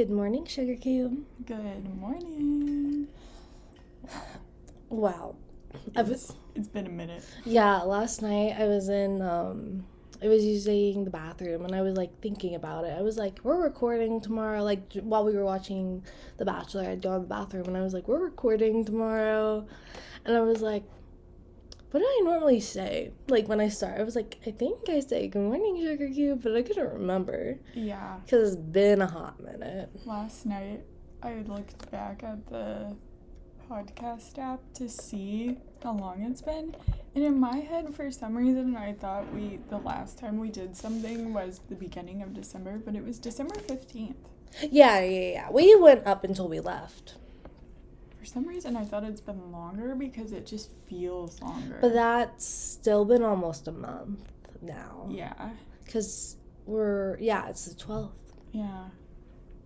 Good morning, Sugarcube. Good morning. Wow. It's been a minute. Yeah, last night I was I was using the bathroom and I was like thinking about it. I was like, we're recording tomorrow. Like while we were watching The Bachelor, I'd go in the bathroom and I was like, we're recording tomorrow. And I was like, what do I normally say? Like when I start, I was like, I think I say good morning, Sugarcube, but I couldn't remember. Yeah. Because it's been a hot minute. Last night I looked back at the podcast app to see how long it's been. And in my head, for some reason, I thought the last time we did something was the beginning of December, but it was December 15th. Yeah. We went up until we left. For some reason, I thought it's been longer because it just feels longer. But that's still been almost a month now. Yeah. Because it's the 12th. Yeah.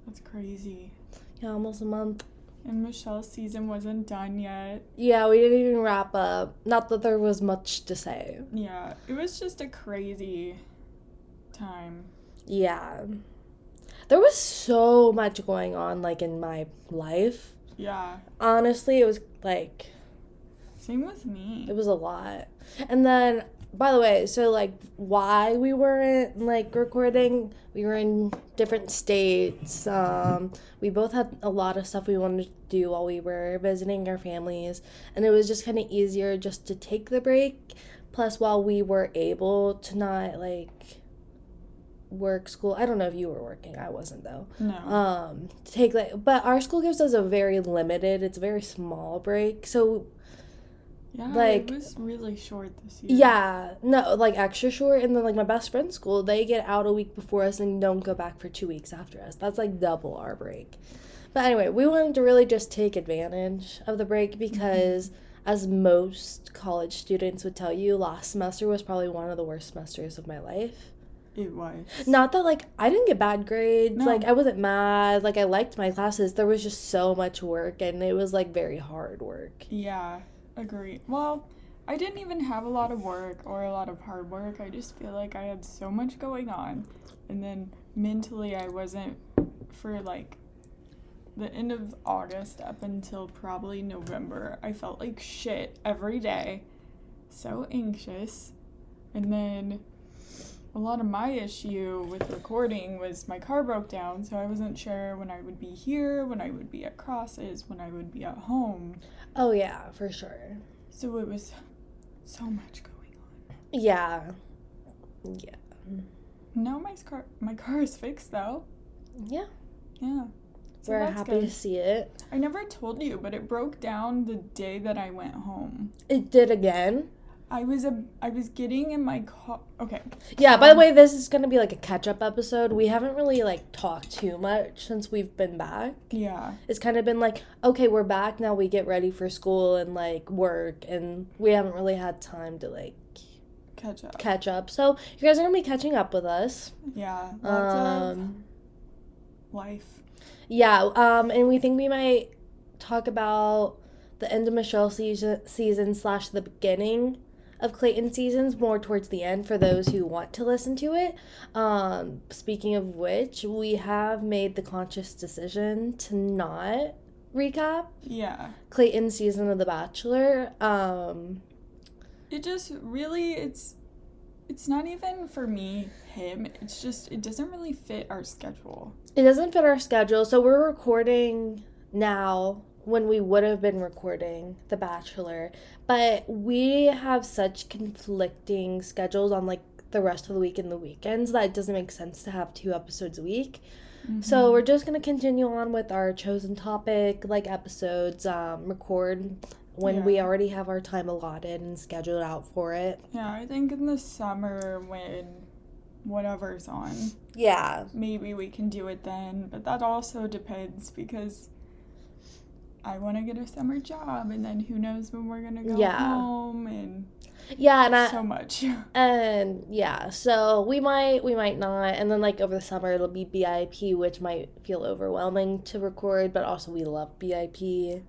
That's crazy. Yeah, almost a month. And Michelle's season wasn't done yet. Yeah, we didn't even wrap up. Not that there was much to say. Yeah, it was just a crazy time. Yeah. There was so much going on, like, in my life. Yeah. Honestly, it was, like... Same with me. It was a lot. And then, by the way, so, like, why we weren't, like, recording, we were in different states. We both had a lot of stuff we wanted to do while we were visiting our families. And it was just kind of easier just to take the break. Plus, while we were able to not, like... work school. I don't know if you were working. I wasn't though. No. But our school gives us a very limited, it's a very small break. So yeah, like, it was really short this year. Yeah, no, like extra short. And then like my best friend's school, they get out a week before us and don't go back for 2 weeks after us. That's like double our break. But anyway, we wanted to really just take advantage of the break because as most college students would tell you, last semester was probably one of the worst semesters of my life. It was. Not that, like, I didn't get bad grades. No. Like, I wasn't mad. Like, I liked my classes. There was just so much work, and it was, like, very hard work. Yeah, agree. Well, I didn't even have a lot of work or a lot of hard work. I just feel like I had so much going on. And then mentally, I wasn't, for, like, the end of August up until probably November, I felt like shit every day. So anxious. And then... a lot of my issue with recording was my car broke down, so I wasn't sure when I would be here, when I would be at Crosses, when I would be at home. Oh, yeah, for sure. So it was so much going on. Yeah. Now my car is fixed, though. Yeah. Yeah. So We're that's happy good. to see it. I never told you, but it broke down the day that I went home. It did again? I was getting in my car. Okay. Yeah, by the way, this is going to be like a catch-up episode. We haven't really, like, talked too much since we've been back. Yeah. It's kind of been like, okay, we're back, now we get ready for school and, like, work, and we haven't really had time to, like... catch up. So, you guys are going to be catching up with us. Yeah, lots of life. Yeah, and we think we might talk about the end of Michelle's season / the beginning of Clayton's seasons more towards the end for those who want to listen to it. Speaking of which, we have made the conscious decision to not recap Clayton's season of The Bachelor. It just really, it's not even for me, him. It's just, it doesn't really fit our schedule. It doesn't fit our schedule, so we're recording now when we would have been recording The Bachelor, but we have such conflicting schedules on, like, the rest of the week and the weekends that it doesn't make sense to have 2 episodes a week. Mm-hmm. So we're just going to continue on with our chosen topic, like, episodes, record when we already have our time allotted and scheduled out for it. Yeah, I think in the summer when whatever's on. Yeah. Maybe we can do it then, but that also depends because... I want to get a summer job, and then who knows when we're going to go home, and so much. And, yeah, so we might not, and then, like, over the summer it'll be BIP, which might feel overwhelming to record, but also we love BIP.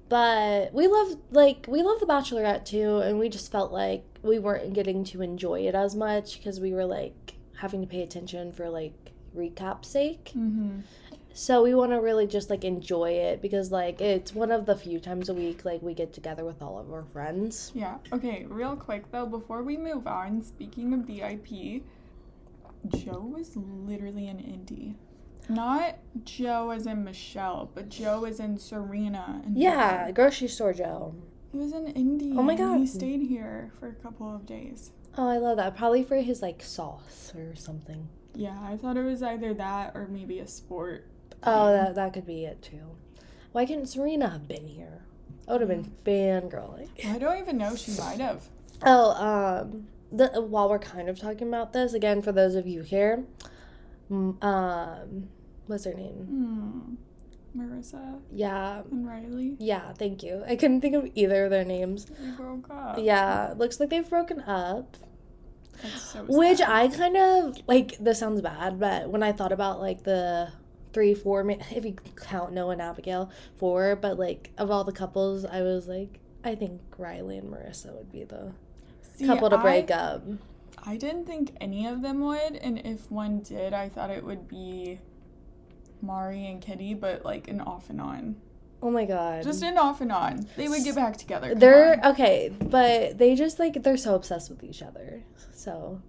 But we love The Bachelorette, too, and we just felt like we weren't getting to enjoy it as much, because we were, like, having to pay attention for, like, recap's sake. Mm-hmm. So we want to really just like enjoy it because like it's one of the few times a week like we get together with all of our friends. Yeah. Okay, real quick though, before we move on, speaking of VIP, Joe was literally an indie. Not Joe as in Michelle, but Joe as in Serena. And Yeah, Joe. grocery store Joe. He was an indie. Oh my and God. He stayed here for a couple of days. Oh, I love that. Probably for his like sauce or something. Yeah, I thought it was either that or maybe a sport. Oh, that could be it too. Why couldn't Serena have been here? I would have been fangirling. I don't even know. She might have. Oh, while we're kind of talking about this again, for those of you here, what's her name? Marissa. Yeah. And Riley. Yeah, thank you. I couldn't think of either of their names. They broke up. Yeah, looks like they've broken up. That's so sad. Which I kind of like. This sounds bad, but when I thought about like the 3, 4, if you count Noah and Abigail, 4, but like of all the couples, I was like, I think Riley and Marissa would be the couple to break up. I didn't think any of them would, and if one did, I thought it would be Mari and Kitty, but like an off and on. Oh my God. Just an off and on. They would get back together. They're okay, but they just like they're so obsessed with each other. So.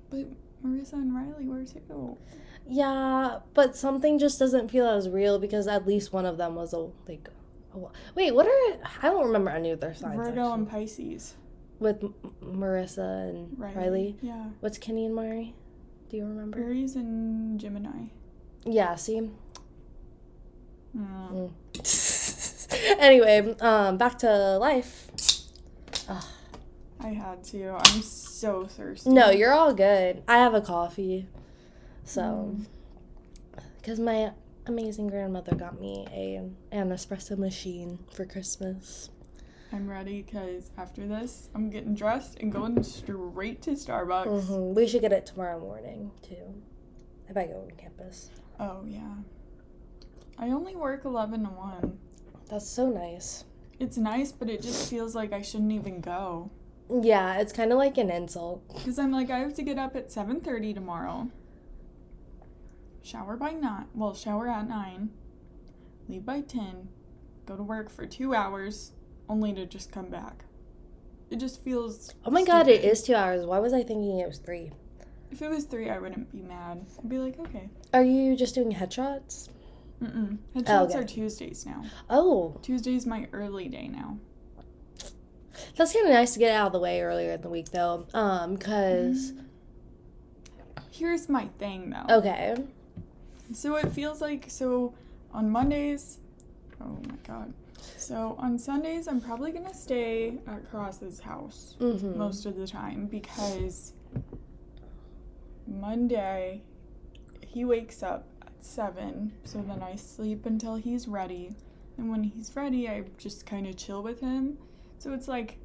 But Marissa and Riley were too. Yeah, but something just doesn't feel as real because at least one of them was wait, what are I don't remember any of their signs. Virgo actually. and Pisces. With Marissa and Riley. Yeah. What's Kenny and Mari? Do you remember? Aries and Gemini. Yeah, see? Anyway, back to life. I had to. I'm so thirsty. No, you're all good. I have a coffee. So, because my amazing grandmother got me an espresso machine for Christmas. I'm ready because after this, I'm getting dressed and going straight to Starbucks. Mm-hmm. We should get it tomorrow morning, too, if I go on campus. Oh, yeah. I only work 11 to 1. That's so nice. It's nice, but it just feels like I shouldn't even go. Yeah, it's kind of like an insult. Because I'm like, I have to get up at 7:30 tomorrow. Shower by 9. Well, shower at 9. Leave by 10. Go to work for 2 hours, only to just come back. It just feels Oh my God, it is 2 hours. Why was I thinking it was 3? If it was 3, I wouldn't be mad. I'd be like, okay. Are you just doing headshots? Headshots are Tuesdays now. Oh. Tuesday's my early day now. That's kind of nice to get out of the way earlier in the week, though. Because... Here's my thing, though. Okay. So it feels like, on Mondays... Oh, my God. So on Sundays, I'm probably going to stay at Cross's house most of the time because Monday, he wakes up at 7, so then I sleep until he's ready. And when he's ready, I just kind of chill with him. So it's like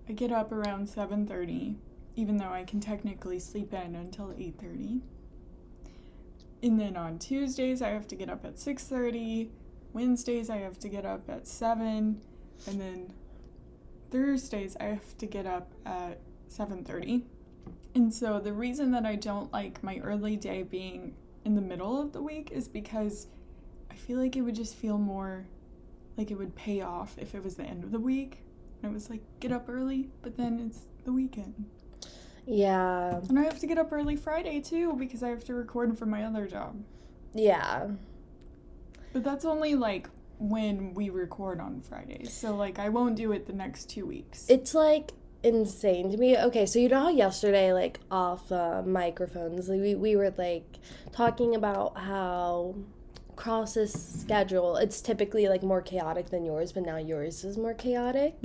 I get up around 7:30, even though I can technically sleep in until 8:30. And then on Tuesdays, I have to get up at 6:30. Wednesdays, I have to get up at 7. And then Thursdays, I have to get up at 7:30. And so the reason that I don't like my early day being in the middle of the week is because I feel like it would just feel more like it would pay off if it was the end of the week. And it was like, get up early, but then it's the weekend. Yeah. And I have to get up early Friday, too, because I have to record for my other job. Yeah. But that's only, like, when we record on Fridays. So, like, I won't do it the next 2 weeks. It's, like, insane to me. Okay, so you know how yesterday, like, off microphones, we were, like, talking about how Cross's schedule, it's typically, like, more chaotic than yours, but now yours is more chaotic.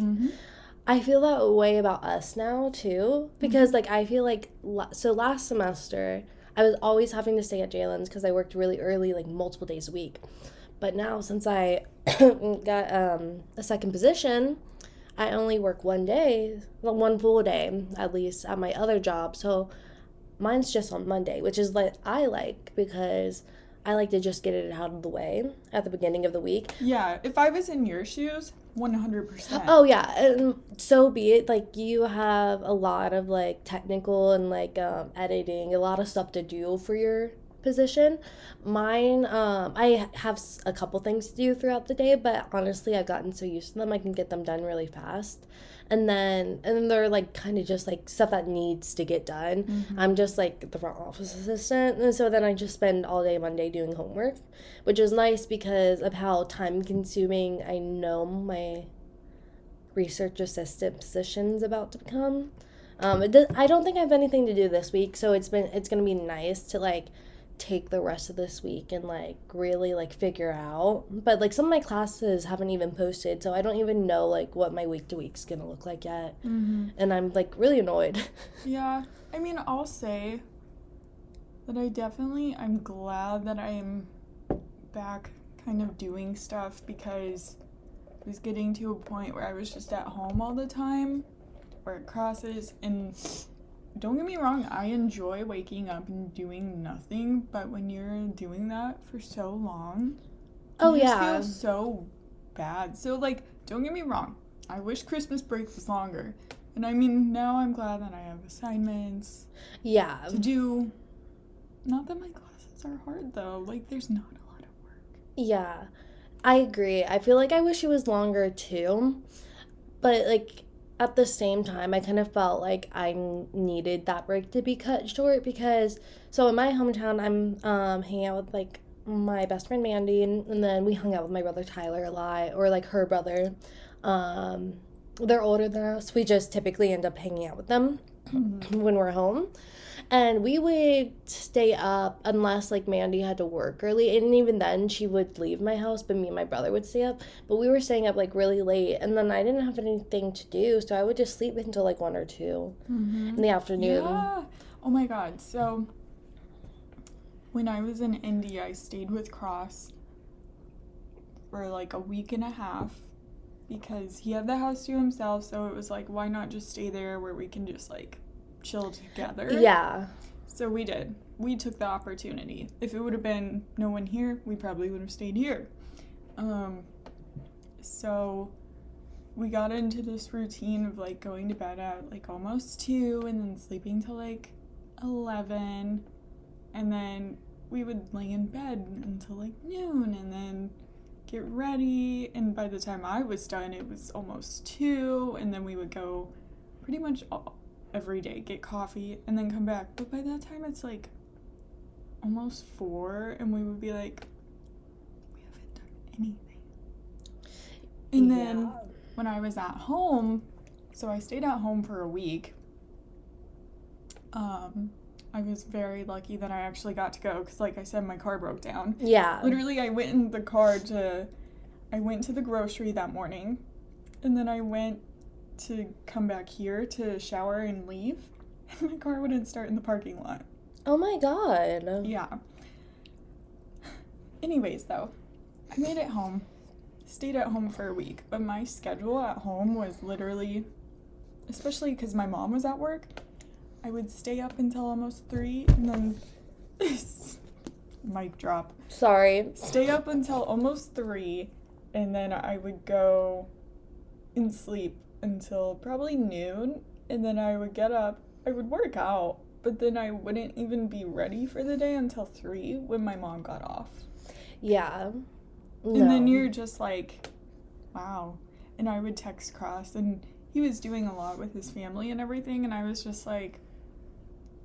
I feel that way about us now, too, because, like, I feel like, so last semester, I was always having to stay at Jalen's because I worked really early, like, multiple days a week. But now, since I got a second position, I only work one full day, at least, at my other job. So mine's just on Monday, which is like I like because I like to just get it out of the way at the beginning of the week. Yeah, if I was in your shoes, 100%. Oh, yeah, and so be it. Like, you have a lot of, like, technical and, like, editing, a lot of stuff to do for your position. Mine, I have a couple things to do throughout the day, but honestly, I've gotten so used to them, I can get them done really fast. And then they're like kind of just like stuff that needs to get done. I'm just like the front office assistant, and so then I just spend all day Monday doing homework, which is nice because of how time consuming I know my research assistant position's about to become. I don't think I have anything to do this week, so it's gonna be nice to like take the rest of this week and like really like figure out. But like some of my classes haven't even posted, so I don't even know like what my week to week's gonna look like yet, and I'm like really annoyed. Yeah, I mean, I'll say that I'm glad that I'm back kind of doing stuff, because I was getting to a point where I was just at home all the time or at crosses, and don't get me wrong, I enjoy waking up and doing nothing, but when you're doing that for so long, you just feel so bad. So like, don't get me wrong, I wish Christmas break was longer. And I mean, now I'm glad that I have assignments to do. Not that my classes are hard though, like there's not a lot of work. Yeah, I agree. I feel like I wish it was longer too, but like at the same time, I kind of felt like I needed that break to be cut short because, so in my hometown, I'm hanging out with like my best friend Mandy, and then we hung out with my brother Tyler a lot, or like her brother. They're older than us. We just typically end up hanging out with them when we're home. And we would stay up unless like Mandy had to work early, and even then she would leave my house, but me and my brother would stay up. But we were staying up like really late, and then I didn't have anything to do, so I would just sleep until like 1 or 2 in the afternoon. Yeah. Oh my god. So when I was in India, I stayed with Cross for like a week and a half because he had the house to himself, so it was like, why not just stay there where we can just like chill together? Yeah. So we did. We took the opportunity. If it would have been no one here, we probably would have stayed here. So we got into this routine of like going to bed at like almost 2 and then sleeping till like 11, and then we would lay in bed until like noon and then get ready, and by the time I was done it was almost 2, and then we would go pretty much every day, get coffee, and then come back. But by that time it's like almost 4, and we would be like, we haven't done anything. And then when I was at home, so I stayed at home for a week, I was very lucky that I actually got to go because, like I said, my car broke down. Yeah. Literally, I went in the car I went to the grocery that morning, and then I went to come back here to shower and leave, and my car wouldn't start in the parking lot. Oh my god. Yeah. Anyways, though, I made it home, stayed at home for a week, but my schedule at home was literally, especially because my mom was at work, I would stay up until almost 3, and then mic drop. Sorry. Stay up until almost 3, and then I would go and sleep until probably noon, and then I would get up, I would work out, but then I wouldn't even be ready for the day until 3 when my mom got off. Yeah. No. And then you're just like, wow. And I would text Cross, and he was doing a lot with his family and everything, and I was just like,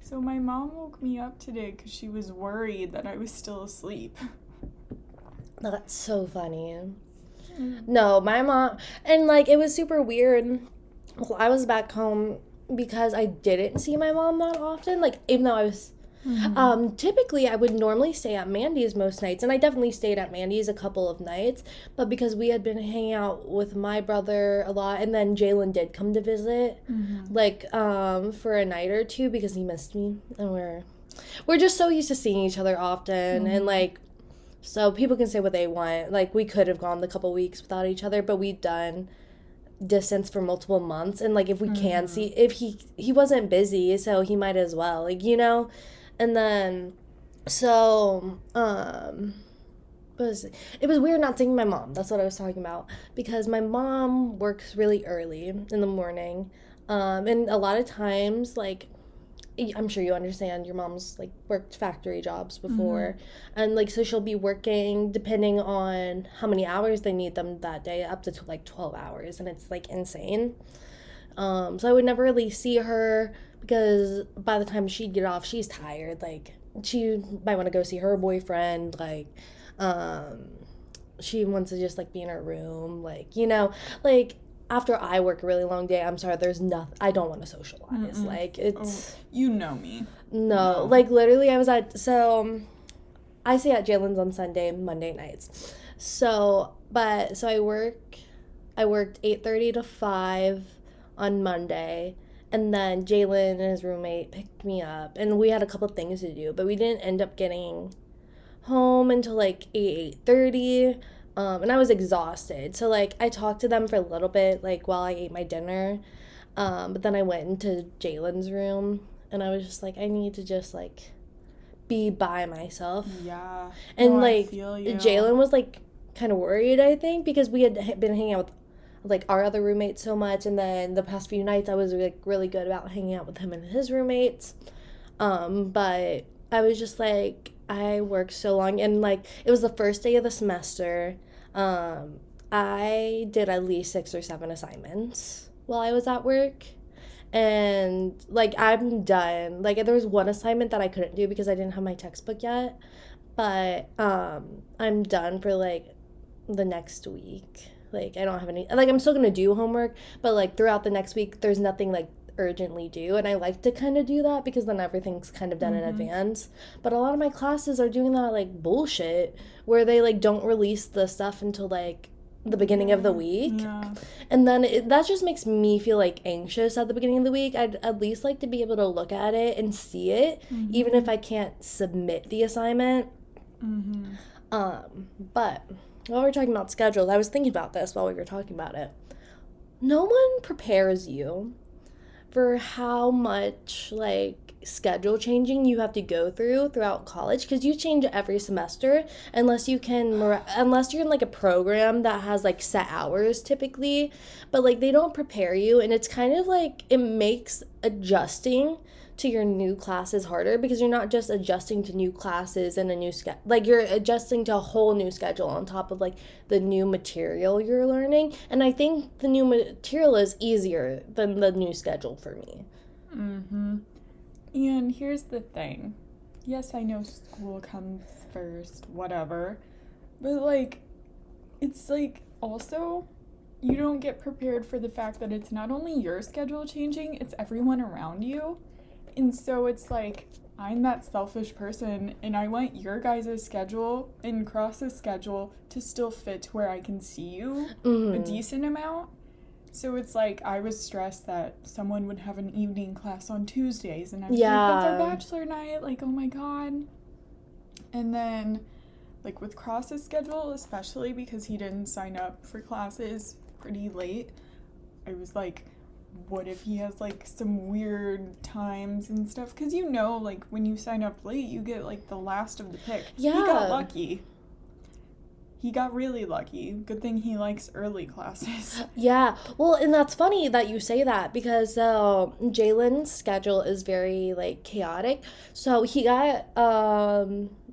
so my mom woke me up today because she was worried that I was still asleep. That's so funny. No, my mom, and like it was super weird. Well, I was back home because I didn't see my mom that often. Like, even though I was, typically I would normally stay at Mandy's most nights, and I definitely stayed at Mandy's a couple of nights. But because we had been hanging out with my brother a lot, and then Jalen did come to visit, like, for a night or two because he missed me, and we're just so used to seeing each other often, and like. So people can say what they want. Like, we could have gone the couple weeks without each other, but we've done distance for multiple months. And, like, if we can see... If he wasn't busy, so he might as well. Like, you know? And then... So, it was weird not seeing my mom. That's what I was talking about. Because my mom works really early in the morning. And a lot of times, like... I'm sure you understand your mom's like worked factory jobs before, Mm-hmm. and like so she'll be working depending on how many hours they need them that day, up to like 12 hours, and it's like insane. So I would never really see her because by the time she'd get off, she's tired. Like she might want to go see her boyfriend. Like, um, she wants to just like be in her room. Like like after I work a really long day, I'm sorry, there's nothing. I don't want to socialize. Mm-mm. Like Oh, it's you know me. no. No. Like literally, I was at I stay at Jalen's on Sunday, Monday nights. So I work. I worked 8:30 to 5 on Monday, and then Jalen and his roommate picked me up, and we had a couple things to do, but we didn't end up getting home until like 8:30. And I was exhausted. So like I talked to them for a little bit, like while I ate my dinner. But then I went into Jalen's room, and I was just like, I need to just like be by myself. Yeah. And No, I like feel you. Jalen was like kind of worried, I think, because we had been hanging out with like our other roommates so much, and then the past few nights I was like really good about hanging out with him and his roommates. But I was just like, I worked so long, and like it was the first day of the semester. I did at least 6 or 7 assignments while I was at work, and like I'm done. Like there was one assignment that I couldn't do because I didn't have my textbook yet, but I'm done for like the next week. Like I don't have any, like I'm still gonna do homework, but like throughout the next week there's nothing like urgently due, and I like to kind of do that because then everything's kind of done in Mm-hmm. advance. But a lot of my classes are doing that like bullshit where they like don't release the stuff until like the beginning of the week. Yeah. And then that just makes me feel like anxious at the beginning of the week. I'd at least like to be able to look at it and see it, even if I can't submit the assignment. Mm-hmm. But while we're talking about schedules, I was thinking about this while we were talking about it. No one prepares you for how much like schedule changing you have to go throughout college, because you change every semester unless you're in like a program that has like set hours typically, but like they don't prepare you, and it's kind of like it makes adjusting to your new classes harder because you're not just adjusting to new classes and a new schedule, like you're adjusting to a whole new schedule on top of like the new material you're learning. And I think the new material is easier than the new schedule for me. Mm-hmm. And here's the thing. Yes, I know school comes first, whatever. But like it's like also you don't get prepared for the fact that it's not only your schedule changing, it's everyone around you. And so it's like, I'm that selfish person, and I want your guys' schedule and Cross's schedule to still fit to where I can see you a decent amount. So it's like, I was stressed that someone would have an evening class on Tuesdays, and I was like, that's our bachelor night, like, oh my god. And then, like, with Cross's schedule, especially because he didn't sign up for classes pretty late, I was like, what if he has like some weird times and stuff? Because like when you sign up late, you get like the last of the pick. Yeah. He got lucky. He got really lucky. Good thing he likes early classes. Yeah. Well, and that's funny that you say that because Jalen's schedule is very like chaotic. So he got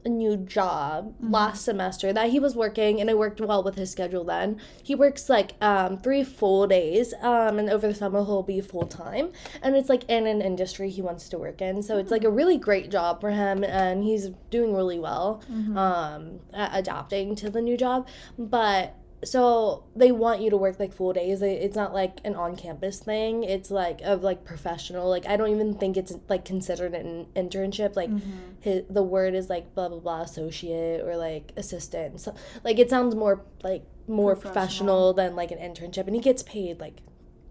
a new job last semester that he was working, and it worked well with his schedule then. He works like 3 full days, and over the summer he'll be full time, and it's like in an industry he wants to work in. So it's like a really great job for him, and he's doing really well at adapting to the new job. But so they want you to work like full days. It's not like an on-campus thing. It's like of like professional. Like I don't even think it's like considered an internship. Like the word is like blah blah blah associate or like assistant. So like it sounds more like more professional than like an internship. And he gets paid like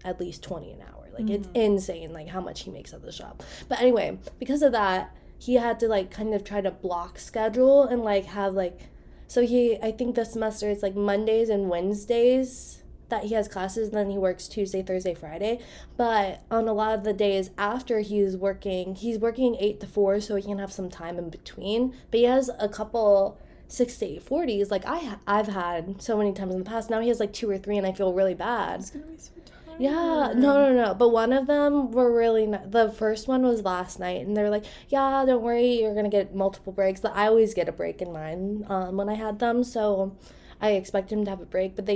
at least 20 an hour. Like it's insane like how much he makes at this job. But anyway, because of that, he had to like kind of try to block schedule and like have like. So I think this semester it's like Mondays and Wednesdays that he has classes, and then he works Tuesday, Thursday, Friday. But on a lot of the days after he's working 8 to 4, so he can have some time in between. But he has a couple 6 to 8:40s, like I've had so many times in the past. Now he has like 2 or 3, and I feel really bad. It's gonna be so tiring. Yeah, no. But one of them were really the first one was last night, and they're like, "Yeah, don't worry, you're gonna get multiple breaks." I always get a break in mine when I had them, so I expect him to have a break. But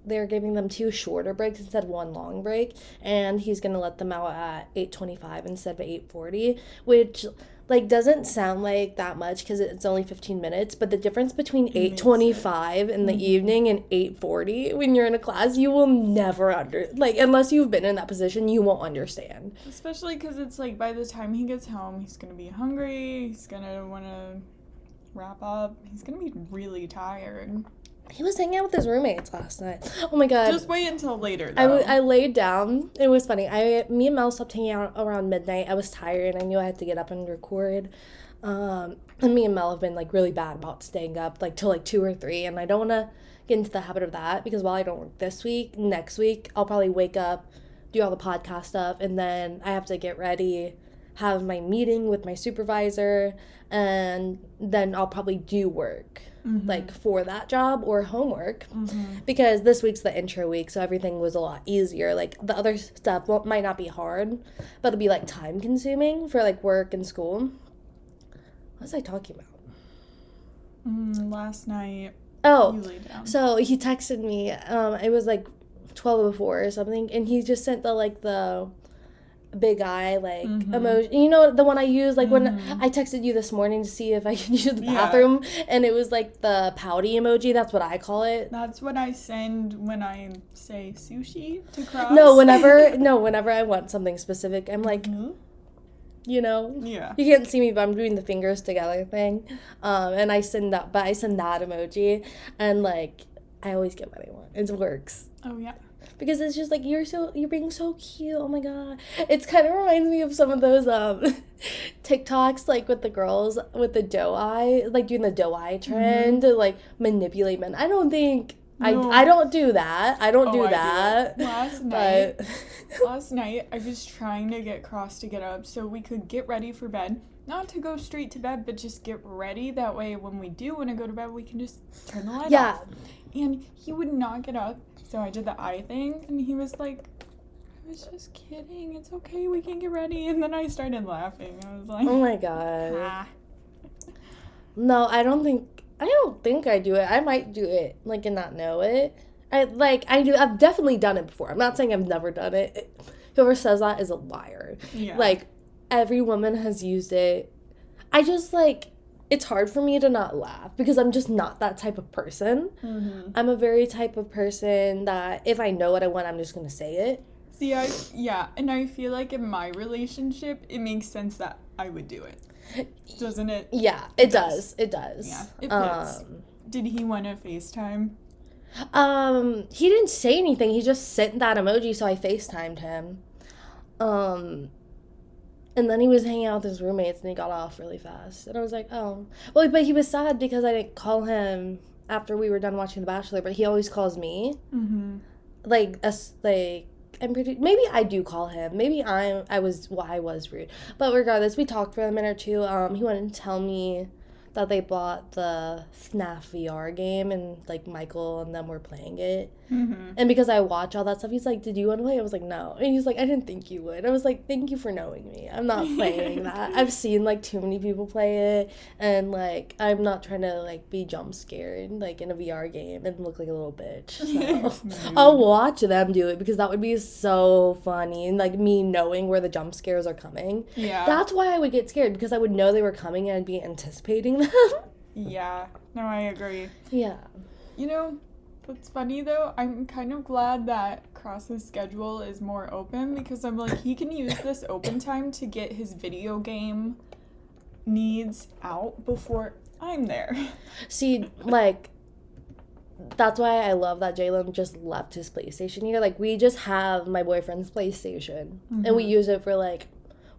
they're giving them two shorter breaks instead of one long break, and he's gonna let them out at 8:25 instead of 8:40, which like doesn't sound like that much because it's only 15 minutes, but the difference between 8:25 in the evening and 8:40 when you're in a class, you will never unless you've been in that position, you won't understand. Especially because it's like by the time he gets home, he's gonna be hungry, he's gonna want to wrap up, he's gonna be really tired. He was hanging out with his roommates last night. Oh my god. Just wait until later, though. I laid down. It was funny. Me and Mel stopped hanging out around midnight. I was tired and I knew I had to get up and record. And me and Mel have been like really bad about staying up like till like 2 or 3, and I don't want to get into the habit of that because while I don't work this week, next week I'll probably wake up, do all the podcast stuff, and then I have to get ready, have my meeting with my supervisor, and then I'll probably do work. Like for that job or homework, because this week's the intro week, so everything was a lot easier. Like the other stuff might not be hard, but it'll be like time consuming for like work and school. What was I talking about? Last night. Oh, you laid down. So he texted me. It was like 12:04 or something, and he just sent the big eye emoji, you know, the one I use like when I texted you this morning to see if I could use the bathroom, and it was like the pouty emoji. That's what I call it. That's what I send when I say sushi to Cross. Whenever I want something specific, I'm like, you know, you can't see me, but I'm doing the fingers together thing, and I send that emoji, and like I always get what I want. It works. Oh yeah. Because it's just like, you're being so cute. Oh my god. It's kind of reminds me of some of those TikToks, like with the girls with the doe eye, like doing the doe eye trend to like manipulate men. I don't think I don't do that. I don't do that. Last night I was trying to get Cross to get up so we could get ready for bed. Not to go straight to bed, but just get ready. That way when we do want to go to bed, we can just turn the light off. And he would not get up. So I did the eye thing, and he was like, I was just kidding. It's okay. We can get ready. And then I started laughing. I was like, oh my god. No, I don't think I do it. I might do it, like, and not know it. I do. I've definitely done it before. I'm not saying I've never done it. Whoever says that is a liar. Yeah. Like, every woman has used it. I just, like, it's hard for me to not laugh because I'm just not that type of person. I'm a very type of person that if I know what I want, I'm just going to say it. See, and I feel like in my relationship, it makes sense that I would do it. Doesn't it? Yeah, it does. It does. Yeah, it fits. Did he want to FaceTime? He didn't say anything. He just sent that emoji, so I FaceTimed him. And then he was hanging out with his roommates, and he got off really fast. And I was like, oh. Well, but he was sad because I didn't call him after we were done watching The Bachelor, but he always calls me. Maybe I do call him. Maybe I was rude. But regardless, we talked for a minute or two. He wanted to tell me that they bought the FNAF VR game, and like Michael and them were playing it. And because I watch all that stuff, he's like, did you want to play? I was like, no. And he's like, I didn't think you would. I was like, thank you for knowing me. I'm not playing that. I've seen like too many people play it, and like I'm not trying to like be jump scared like in a VR game and look like a little bitch. So I'll watch them do it because that would be so funny, and like me knowing where the jump scares are coming. Yeah. That's why I would get scared, because I would know they were coming and I'd be anticipating them. Yeah. No, I agree. Yeah. You know, what's funny though, I'm kind of glad that Cross's schedule is more open, because I'm like, he can use this open time to get his video game needs out before I'm there. See, like, that's why I love that Jalen just left his PlayStation here. Like, we just have my boyfriend's PlayStation, and we use it for, like,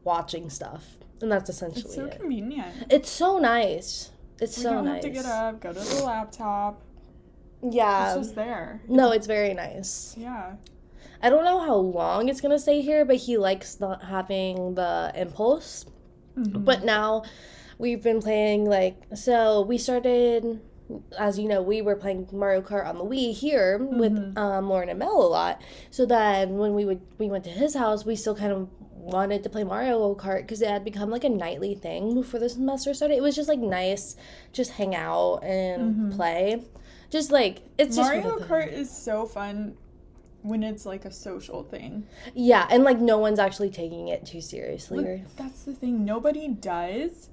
watching stuff. And that's essentially it. It's so convenient. It's so nice. It's so nice. We don't have to get up, go to the laptop. Yeah. It's just there. No, it's very nice. Yeah. I don't know how long it's going to stay here, but he likes not having the impulse. But now we've been playing, like, so we started as you know, we were playing Mario Kart on the Wii here with Mm-hmm. Lauren and Mel a lot. So then when we went to his house, we still kind of wanted to play Mario Kart because it had become like a nightly thing before the semester started. It was just like nice, just hang out and Mm-hmm. play. Just like it's just one Mario of the Kart is so fun when it's like a social thing. yeah, and like no one's actually taking it too seriously. Look, that's the thing. Nobody does,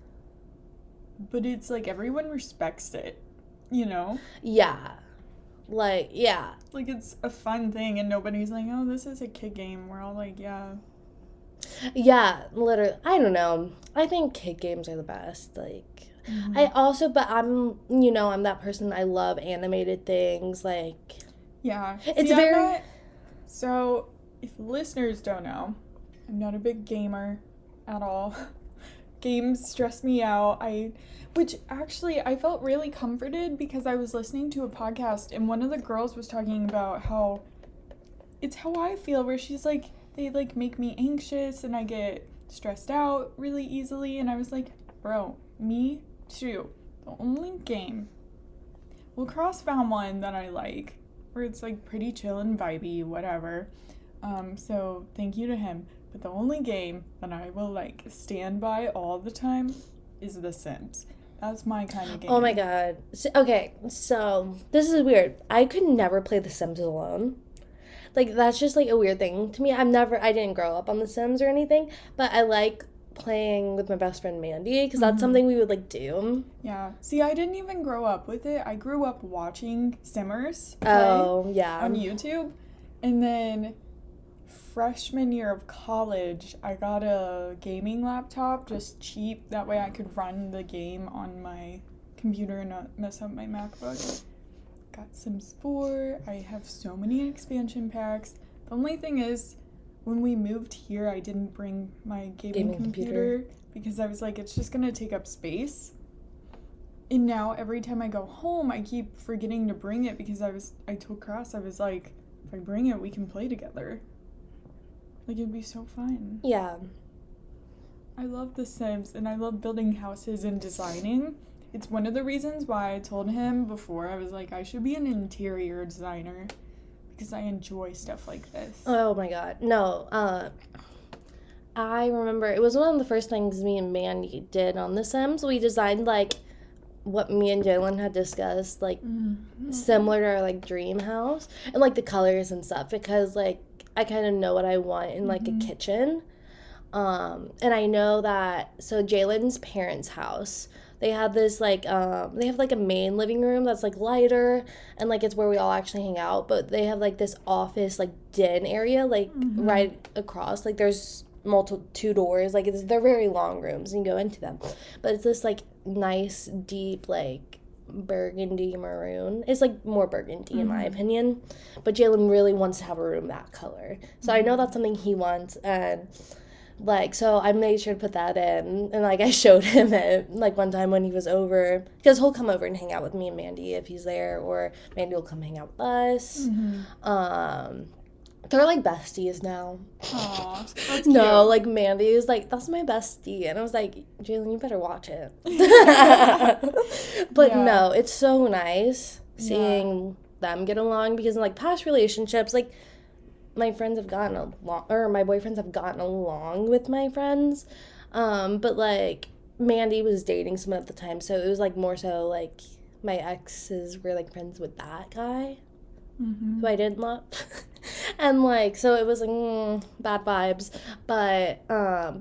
but it's like everyone respects it, you know? Yeah, like yeah, Like it's a fun thing, and nobody's like, oh, this is a kid game. We're all like, yeah. yeah. Literally, I don't know. I think kid games are the best. Like Mm-hmm. I also, but I'm that person. I love animated things. Like Yeah. it's See, I'm very not. So, if listeners don't know, I'm not a big gamer at all. Games stress me out. Which actually, I felt really comforted because I was listening to a podcast and one of the girls was talking about how it's how I feel, where she's like, they like make me anxious and I get stressed out really easily. And I was like, bro, me too. The only game. Well, Cross found one that I like, where it's like pretty chill and vibey, whatever. So thank you to him. But the only game that I will like stand by all the time is The Sims. That's my kind of game. oh my god. Okay, so this is weird. I could never play The Sims alone. Like that's just like a weird thing to me. I didn't grow up on The Sims or anything, but I like playing with my best friend Mandy because that's something we would like do. Yeah. See, I didn't even grow up with it. I grew up watching Simmers play Oh yeah. on YouTube. And then freshman year of college, I got a gaming laptop, just cheap. That way I could run the game on my computer and not mess up my MacBook. Got Sims 4. I have so many expansion packs. The only thing is, when we moved here, I didn't bring my gaming computer because I was like, it's just gonna take up space. And now every time I go home, I keep forgetting to bring it because I told Cross, I was like, if I bring it, we can play together. Like, it'd be so fun. Yeah. I love The Sims and I love building houses and designing. It's one of the reasons why I told him before, I was like, I should be an interior designer because I enjoy stuff like this. Oh my god. No. I remember it was one of the first things me and Mandy did on The Sims. We designed like what me and Jalen had discussed, like similar to our like dream house and like the colors and stuff because like I kind of know what I want in like a kitchen. And I know that so Jalen's parents' house, they have this like they have like a main living room that's like lighter and like it's where we all actually hang out, but they have like this office like den area like right across. Like there's two doors, like they're very long rooms and you go into them. But it's this like nice deep like burgundy maroon. It's like more burgundy in my opinion. But Jalen really wants to have a room that color. So I know that's something he wants and like, so I made sure to put that in, and like I showed him it like one time when he was over, because he'll come over and hang out with me and Mandy if he's there, or Mandy will come hang out with us. They're like besties now. Aw, that's No, cute. like Mandy is like, that's my bestie, and I was like, Jalen, you better watch it. But Yeah. no, it's so nice seeing them get along because in like past relationships, like my friends have gotten along, or my boyfriends have gotten along with my friends. But like Mandy was dating someone at the time, so it was like more so like my exes were like friends with that guy who I didn't love. And like so it was like bad vibes, but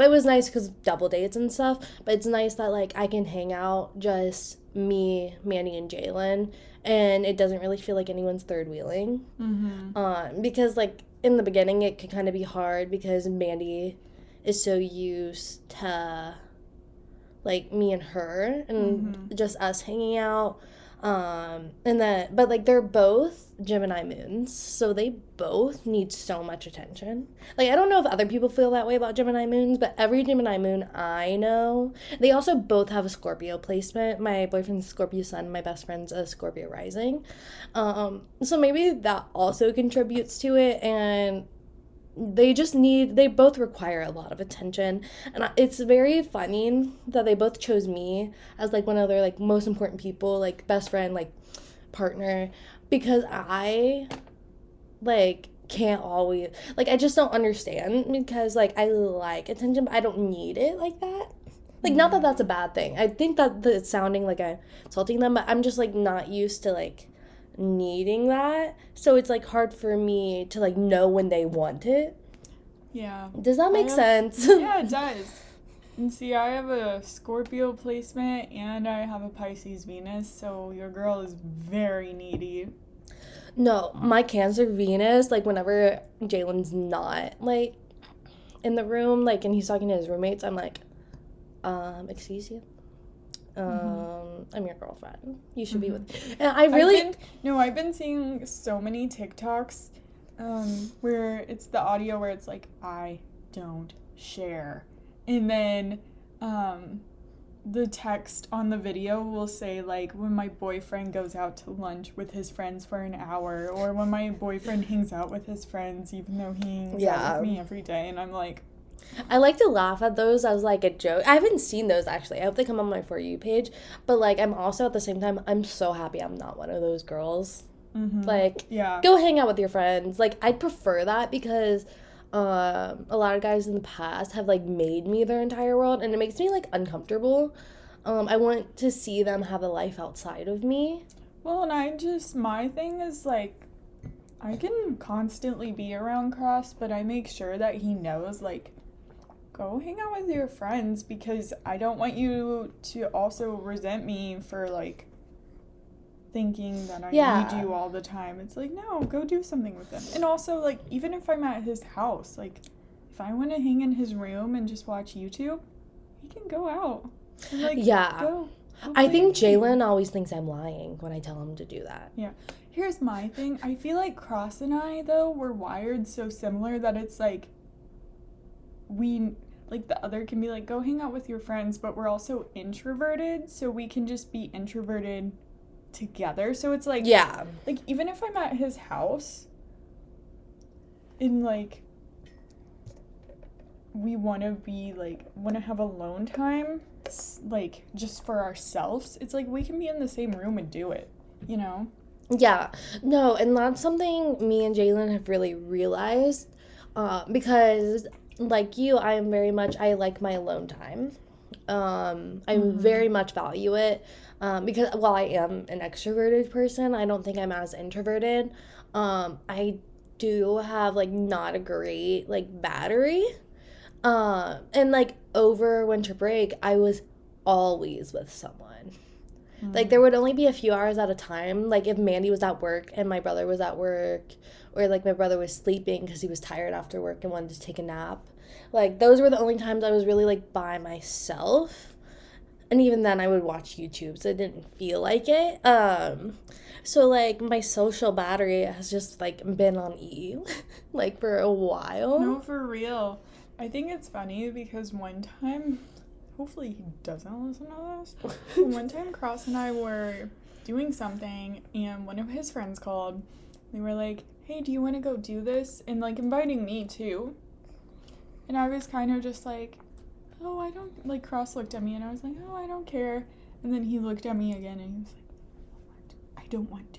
it was nice because double dates and stuff. But it's nice that like I can hang out just me, Mandy, and Jalen, and it doesn't really feel like anyone's third wheeling. Because like in the beginning it could kind of be hard because Mandy is so used to like me and her and just us hanging out. And then, but like they're both Gemini moons, so they both need so much attention. Like, I don't know if other people feel that way about Gemini moons, but every Gemini moon I know, they also both have a Scorpio placement. My boyfriend's a Scorpio sun, my best friend's a Scorpio rising. So maybe that also contributes to it. And they both require a lot of attention. And it's very funny that they both chose me as like one of their like most important people, like best friend, like partner, because I like can't always, like, I just don't understand, because like I like attention, but I don't need it like that. Like, not that that's a bad thing. I think that it's sounding like I'm insulting them, but I'm just like not used to like needing that. So it's like hard for me to like know when they want it. Yeah. Does that make sense? Yeah, it does. And see, I have a Scorpio placement and I have a Pisces Venus, so your girl is very needy. No, my Cancer Venus, like whenever Jalen's not like in the room, like, and he's talking to his roommates, I'm like, excuse you? I'm your girlfriend. You should be with. And I've been seeing so many TikToks where it's the audio where it's like, I don't share. And then the text on the video will say, like, when my boyfriend goes out to lunch with his friends for an hour, or when my boyfriend hangs out with his friends, even though he hangs out with me every day. And I'm like, I like to laugh at those as like a joke. I haven't seen those actually. I hope they come on my For You page. But like, I'm also at the same time, I'm so happy I'm not one of those girls. Like, go hang out with your friends. Like, I'd prefer that, because a lot of guys in the past have like made me their entire world, and it makes me like uncomfortable. I want to see them have a life outside of me. Well, and my thing is like, I can constantly be around Cross, but I make sure that he knows, like, go hang out with your friends, because I don't want you to also resent me for like thinking that I need you all the time. It's like, no, go do something with them. And also, like, even if I'm at his house, like, if I want to hang in his room and just watch YouTube, he can go out. And, like, go I think Jalen always thinks I'm lying when I tell him to do that. Yeah. Here's my thing. I feel like Cross and I, though, we're wired so similar that it's like, like, the other can be like, go hang out with your friends, but we're also introverted, so we can just be introverted together. So it's like, like, even if I'm at his house and like we want to have alone time, like, just for ourselves, it's like we can be in the same room and do it, you know? Yeah. No, and that's something me and Jalen have really realized, because like you, I like my alone time. I very much value it, because while I am an extroverted person, I don't think I'm as introverted. I do have like not a great like battery, and like over winter break, I was always with someone. Like, there would only be a few hours at a time. Like, if Mandy was at work and my brother was at work, or like my brother was sleeping because he was tired after work and wanted to take a nap. Like, those were the only times I was really like by myself. And even then I would watch YouTube, so it didn't feel like it. So like my social battery has just like been on E like for a while. No, for real. I think it's funny because one time, hopefully he doesn't listen to this. But one time Cross and I were doing something and one of his friends called. They were like, hey, do you want to go do this? And like inviting me too. And I was kind of just like, oh, I don't, like, Cross looked at me and I was like, oh, I don't care. And then he looked at me again and he was like, I don't want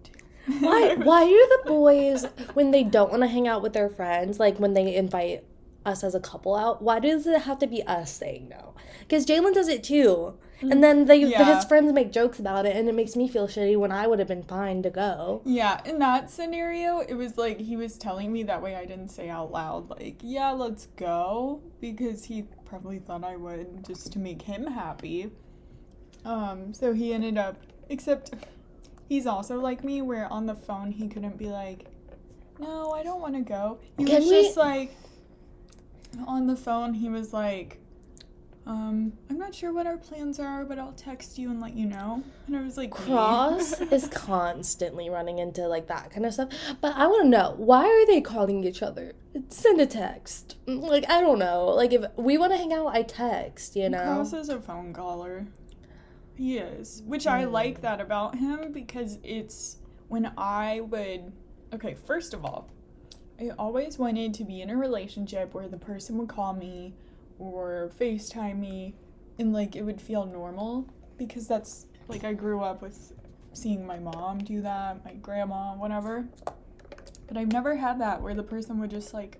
to. Why do the boys, when they don't want to hang out with their friends, like when they invite us as a couple out, why does it have to be us saying no? Because Jalen does it too. And then his friends make jokes about it, and it makes me feel shitty when I would have been fine to go. Yeah, in that scenario, it was like he was telling me that way I didn't say out loud, like, yeah, let's go, because he probably thought I would, just to make him happy. So he ended up, except he's also like me, where on the phone he couldn't be like, no, I don't want to go. He was just like, on the phone he was like, I'm not sure what our plans are, but I'll text you and let you know. And I was like, Cross is constantly running into like that kind of stuff. But I want to know, why are they calling each other? Send a text. Like, I don't know. Like, if we want to hang out, I text, you know? Cross is a phone caller. He is. Which I like that about him, because it's when I would... Okay, first of all, I always wanted to be in a relationship where the person would call me or FaceTime me and, like, it would feel normal, because that's, like, I grew up with seeing my mom do that, my grandma, whatever. But I've never had that where the person would just, like,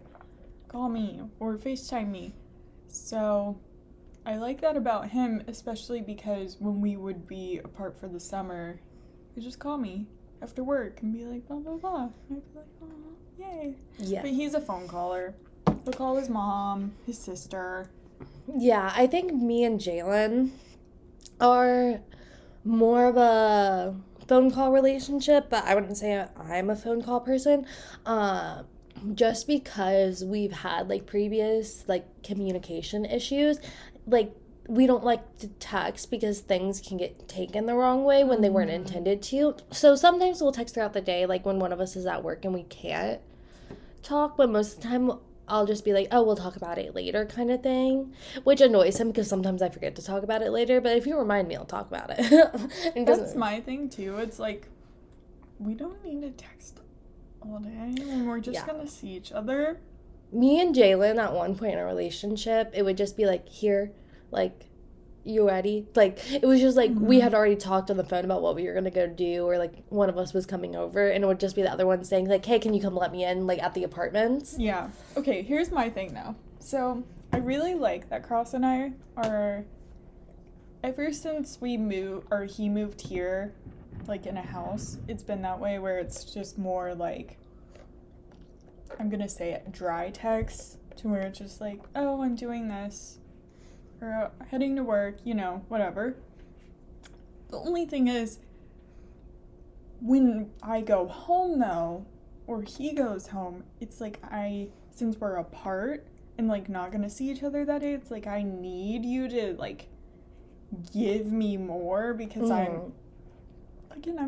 call me or FaceTime me. So I like that about him, especially because when we would be apart for the summer, he'd just call me after work and be like, blah, blah, blah. And I'd be like, oh, yay. Yeah. But he's a phone caller. He'll call his mom, his sister. Yeah, I think me and Jalen are more of a phone call relationship, but I wouldn't say I'm a phone call person. Just because we've had, like, previous, like, communication issues, like, we don't like to text because things can get taken the wrong way when they weren't intended to. So sometimes we'll text throughout the day, like, when one of us is at work and we can't talk, but most of the time I'll just be like, oh, we'll talk about it later kind of thing, which annoys him because sometimes I forget to talk about it later, but if you remind me, I'll talk about it. That's my thing, too. It's like, we don't need to text all day when we're just gonna see each other. Me and Jalen at one point in our relationship, it would just be like, here, like, you ready? Like, it was just like, we had already talked on the phone about what we were gonna go do, or like one of us was coming over, and it would just be the other one saying like, hey, can you come let me in, like, at the apartments? Yeah. Okay, here's my thing now. So I really like that Cross and I are, ever since he moved here, like, in a house, it's been that way where it's just more like, I'm gonna say it, dry text, to where it's just like, oh, I'm doing this, or heading to work, you know, whatever. The only thing is, when I go home, though, or he goes home, it's like since we're apart and, like, not gonna see each other that day, it's like I need you to, like, give me more, because I'm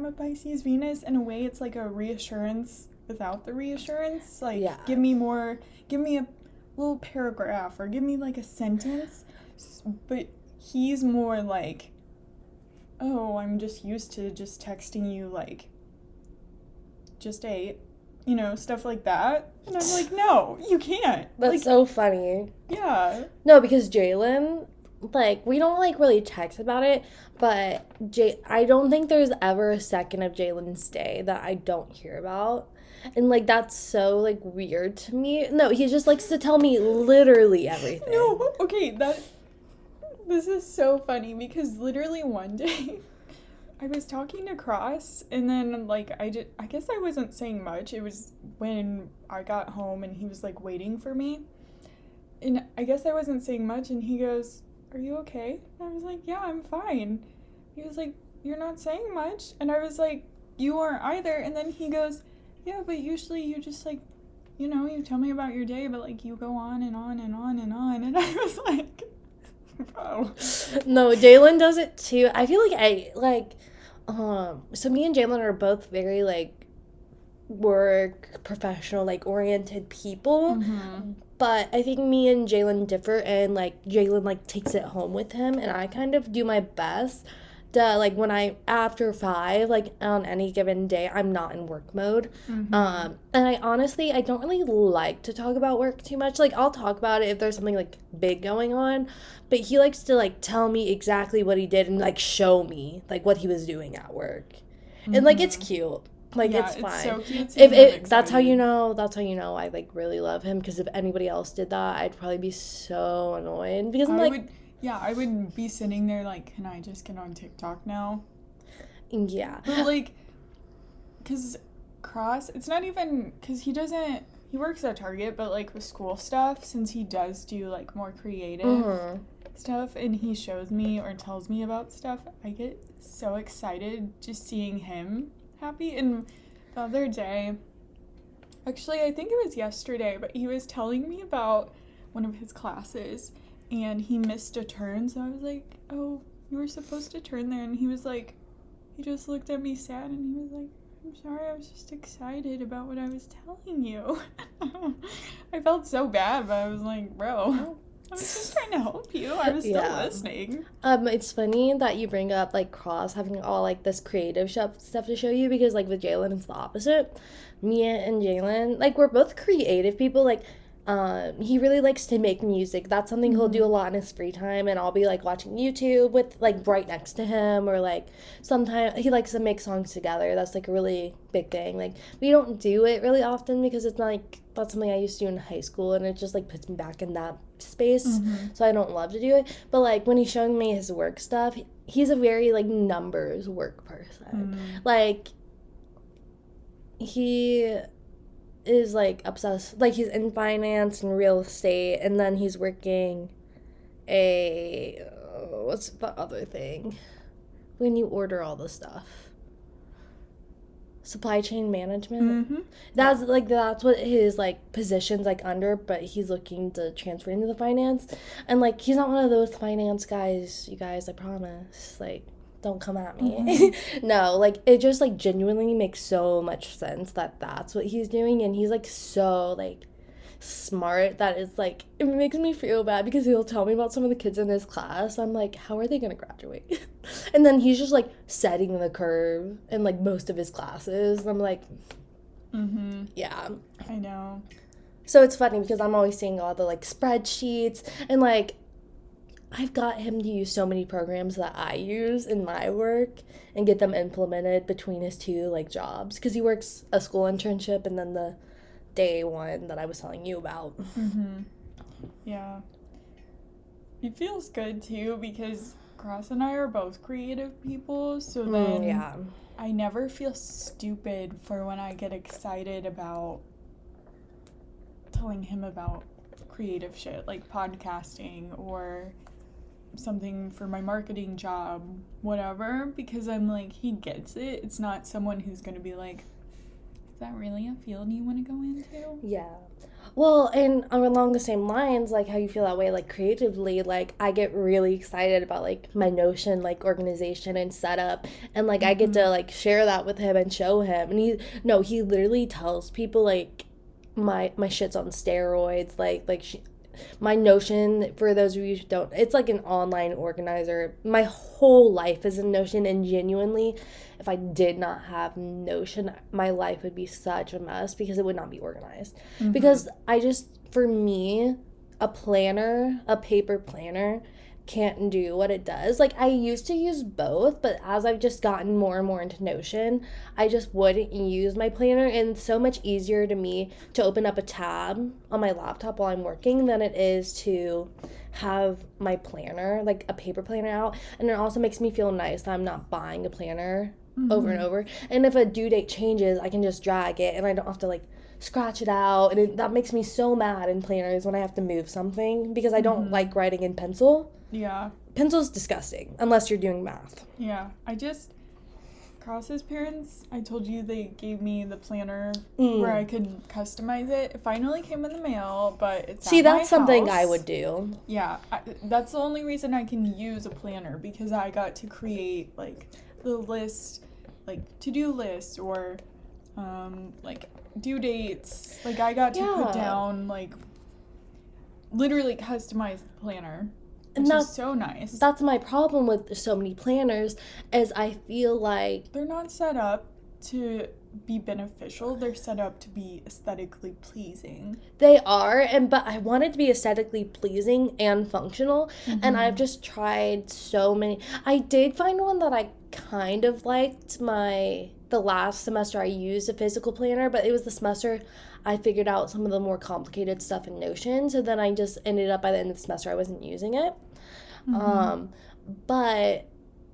a Pisces Venus. In a way, it's like a reassurance without the reassurance. Like, give me more, give me a little paragraph, or give me, like, a sentence. But he's more like, oh, I'm just used to just texting you, like, just ate, you know, stuff like that. And I'm like, no, you can't. That's, like, so funny. Yeah. No, because Jalen, like, we don't, like, really text about it, but I don't think there's ever a second of Jalen's day that I don't hear about. And, like, that's so, like, weird to me. No, he just likes to tell me literally everything. No, okay, this is so funny, because literally one day I was talking to Cross, and then, like, I guess I wasn't saying much. It was when I got home and he was, like, waiting for me. And I guess I wasn't saying much, and he goes, are you okay? And I was like, yeah, I'm fine. He was like, you're not saying much. And I was like, you aren't either. And then he goes, yeah, but usually you just, like, you know, you tell me about your day, but, like, you go on and on and on and on. And I was like, bro. No, Jalen does it too. I feel like so me and Jalen are both very, like, work, professional, like, oriented people. Mm-hmm. But I think me and Jalen differ, and, like, Jalen, like, takes it home with him, and I kind of do my best to, like, when after 5, like, on any given day, I'm not in work mode. Mm-hmm. And I don't really like to talk about work too much. Like, I'll talk about it if there's something, like, big going on, but he likes to, like, tell me exactly what he did and, like, show me, like, what he was doing at work. Mm-hmm. And, like, it's cute. Like, yeah, it's fine. It's so cute. If that's how you know I, like, really love him, because if anybody else did that, I'd probably be so annoyed, because I would be sitting there like, can I just get on TikTok now? Yeah. But, like, because Cross, it's not even, because he works at Target, but, like, with school stuff, since he does do, like, more creative stuff, and he shows me or tells me about stuff, I get so excited just seeing him happy. And the other day, actually, I think it was yesterday, but he was telling me about one of his classes, and he missed a turn, so I was like, oh, you were supposed to turn there, and he was like, he just looked at me sad, and he was like, I'm sorry, I was just excited about what I was telling you. I felt so bad, but I was like, bro. I was just trying to help you. I was still listening. It's funny that you bring up, like, Cross having all, like, this creative stuff to show you, because, like, with Jalen, it's the opposite. Mia and Jalen, like, we're both creative people. Like, he really likes to make music. That's something he'll do a lot in his free time, and I'll be, like, watching YouTube with, like, right next to him, or, like, sometimes he likes to make songs together. That's, like, a really big thing. Like, we don't do it really often because it's not, like, that's something I used to do in high school, and it just, like, puts me back in that space, so I don't love to do it. But, like, when he's showing me his work stuff, he's a very, like, numbers work person. Like, he is, like, obsessed, like, he's in finance and real estate, and then he's working what's the other thing when you order all the stuff? Supply chain management. That's what his, like, position's, like, under, but he's looking to transfer into the finance. And, like, he's not one of those finance guys, you guys, I promise. Like, don't come at me. No, like, it just, like, genuinely makes so much sense that that's what he's doing, and he's, like, so, like, smart that it's, like, it makes me feel bad because he'll tell me about some of the kids in his class. I'm like, how are they gonna graduate? And then he's just, like, setting the curve in, like, most of his classes. I'm like, yeah. I know. So it's funny because I'm always seeing all the, like, spreadsheets, and, like, I've got him to use so many programs that I use in my work and get them implemented between his two, like, jobs, because he works a school internship and then the day one that I was telling you about. Yeah. It feels good too because Cross and I are both creative people, so then I never feel stupid for when I get excited about telling him about creative shit like podcasting or something for my marketing job, whatever, because I'm like, he gets it. It's not someone who's gonna be like, is that really a field you want to go into? Yeah. Well, and along the same lines, like, how you feel that way, like, creatively, like, I get really excited about, like, my Notion, like, organization and setup, and, like, I get to, like, share that with him and show him, and he literally tells people, like, my shit's on steroids, my Notion, for those of you who don't, it's like an online organizer. My whole life is in Notion, and genuinely, if I did not have Notion, my life would be such a mess because it would not be organized. Because for me, a paper planner, can't do what it does. Like, I used to use both, but as I've just gotten more and more into Notion, I just wouldn't use my planner, and it's so much easier to me to open up a tab on my laptop while I'm working than it is to have my planner, like a paper planner out. And it also makes me feel nice that I'm not buying a planner over and over, and if a due date changes, I can just drag it and I don't have to, like, scratch it out, and that makes me so mad in planners when I have to move something because I don't like writing in pencil. Yeah. Pencil's disgusting, unless you're doing math. Yeah. Cross's parents, I told you they gave me the planner where I could customize it. It finally came in the mail, but it's at my that's something house. I would do. Yeah. That's the only reason I can use a planner, because I got to create, like, the list, like, to-do list or, like, due dates. Like, I got to put down, like, literally customize the planner. And that's so nice. That's my problem with so many planners, is I feel like they're not set up to be beneficial. They're set up to be aesthetically pleasing. They are, but I want it to be aesthetically pleasing and functional, and I've just tried so many. I did find one that I kind of liked the last semester I used a physical planner, but it was the semester I figured out some of the more complicated stuff in Notion, so then I just ended up, by the end of the semester, I wasn't using it. But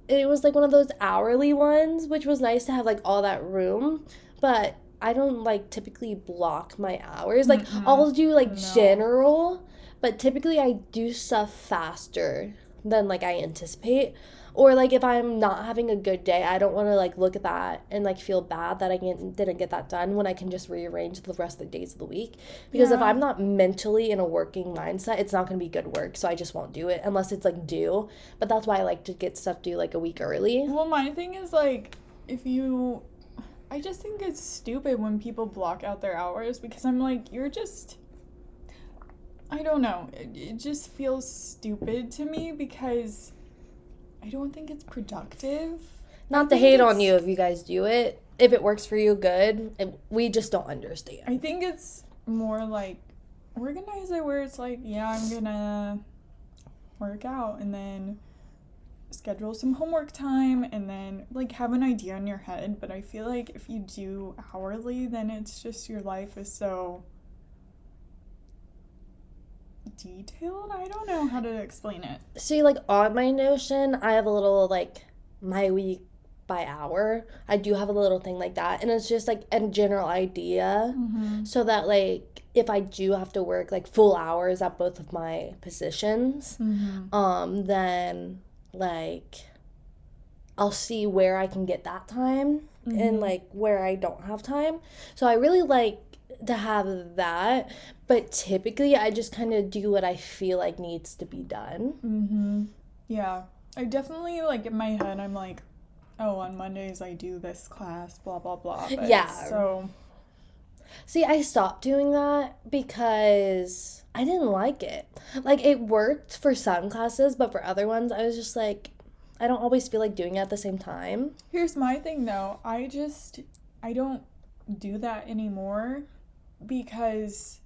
it was, like, one of those hourly ones, which was nice to have, like, all that room, but I don't, like, typically block my hours. Like, I'll do, like, general, but typically I do stuff faster than, like, I anticipate. Or, like, if I'm not having a good day, I don't want to, like, look at that and, like, feel bad that I didn't get that done when I can just rearrange the rest of the days of the week. Because if I'm not mentally in a working mindset, it's not going to be good work, so I just won't do it unless it's, like, due. But that's why I like to get stuff due, like, a week early. Well, my thing is, like, I just think it's stupid when people block out their hours, because I'm like, I don't know. It just feels stupid to me because I don't think it's productive. Not to hate on you if you guys do it. If it works for you, good. We just don't understand. I think it's more like organize it where it's like, yeah, I'm gonna work out and then schedule some homework time and then like have an idea in your head. But I feel like if you do hourly, then it's just your life is so detailed. I don't know how to explain it. See, like on my Notion, I have a little like my week by hour. I do have a little thing like that, and it's just like a general idea, so that like if I do have to work like full hours at both of my positions, then like I'll see where I can get that time and like where I don't have time. So I really like to have that, but typically I just kind of do what I feel like needs to be done. Yeah, I definitely like in my head I'm like, oh, on Mondays I do this class, blah blah blah. But yeah. So see, I stopped doing that because I didn't like it. Like it worked for some classes, but for other ones I was just like, I don't always feel like doing it at the same time. Here's my thing though. I don't do that anymore because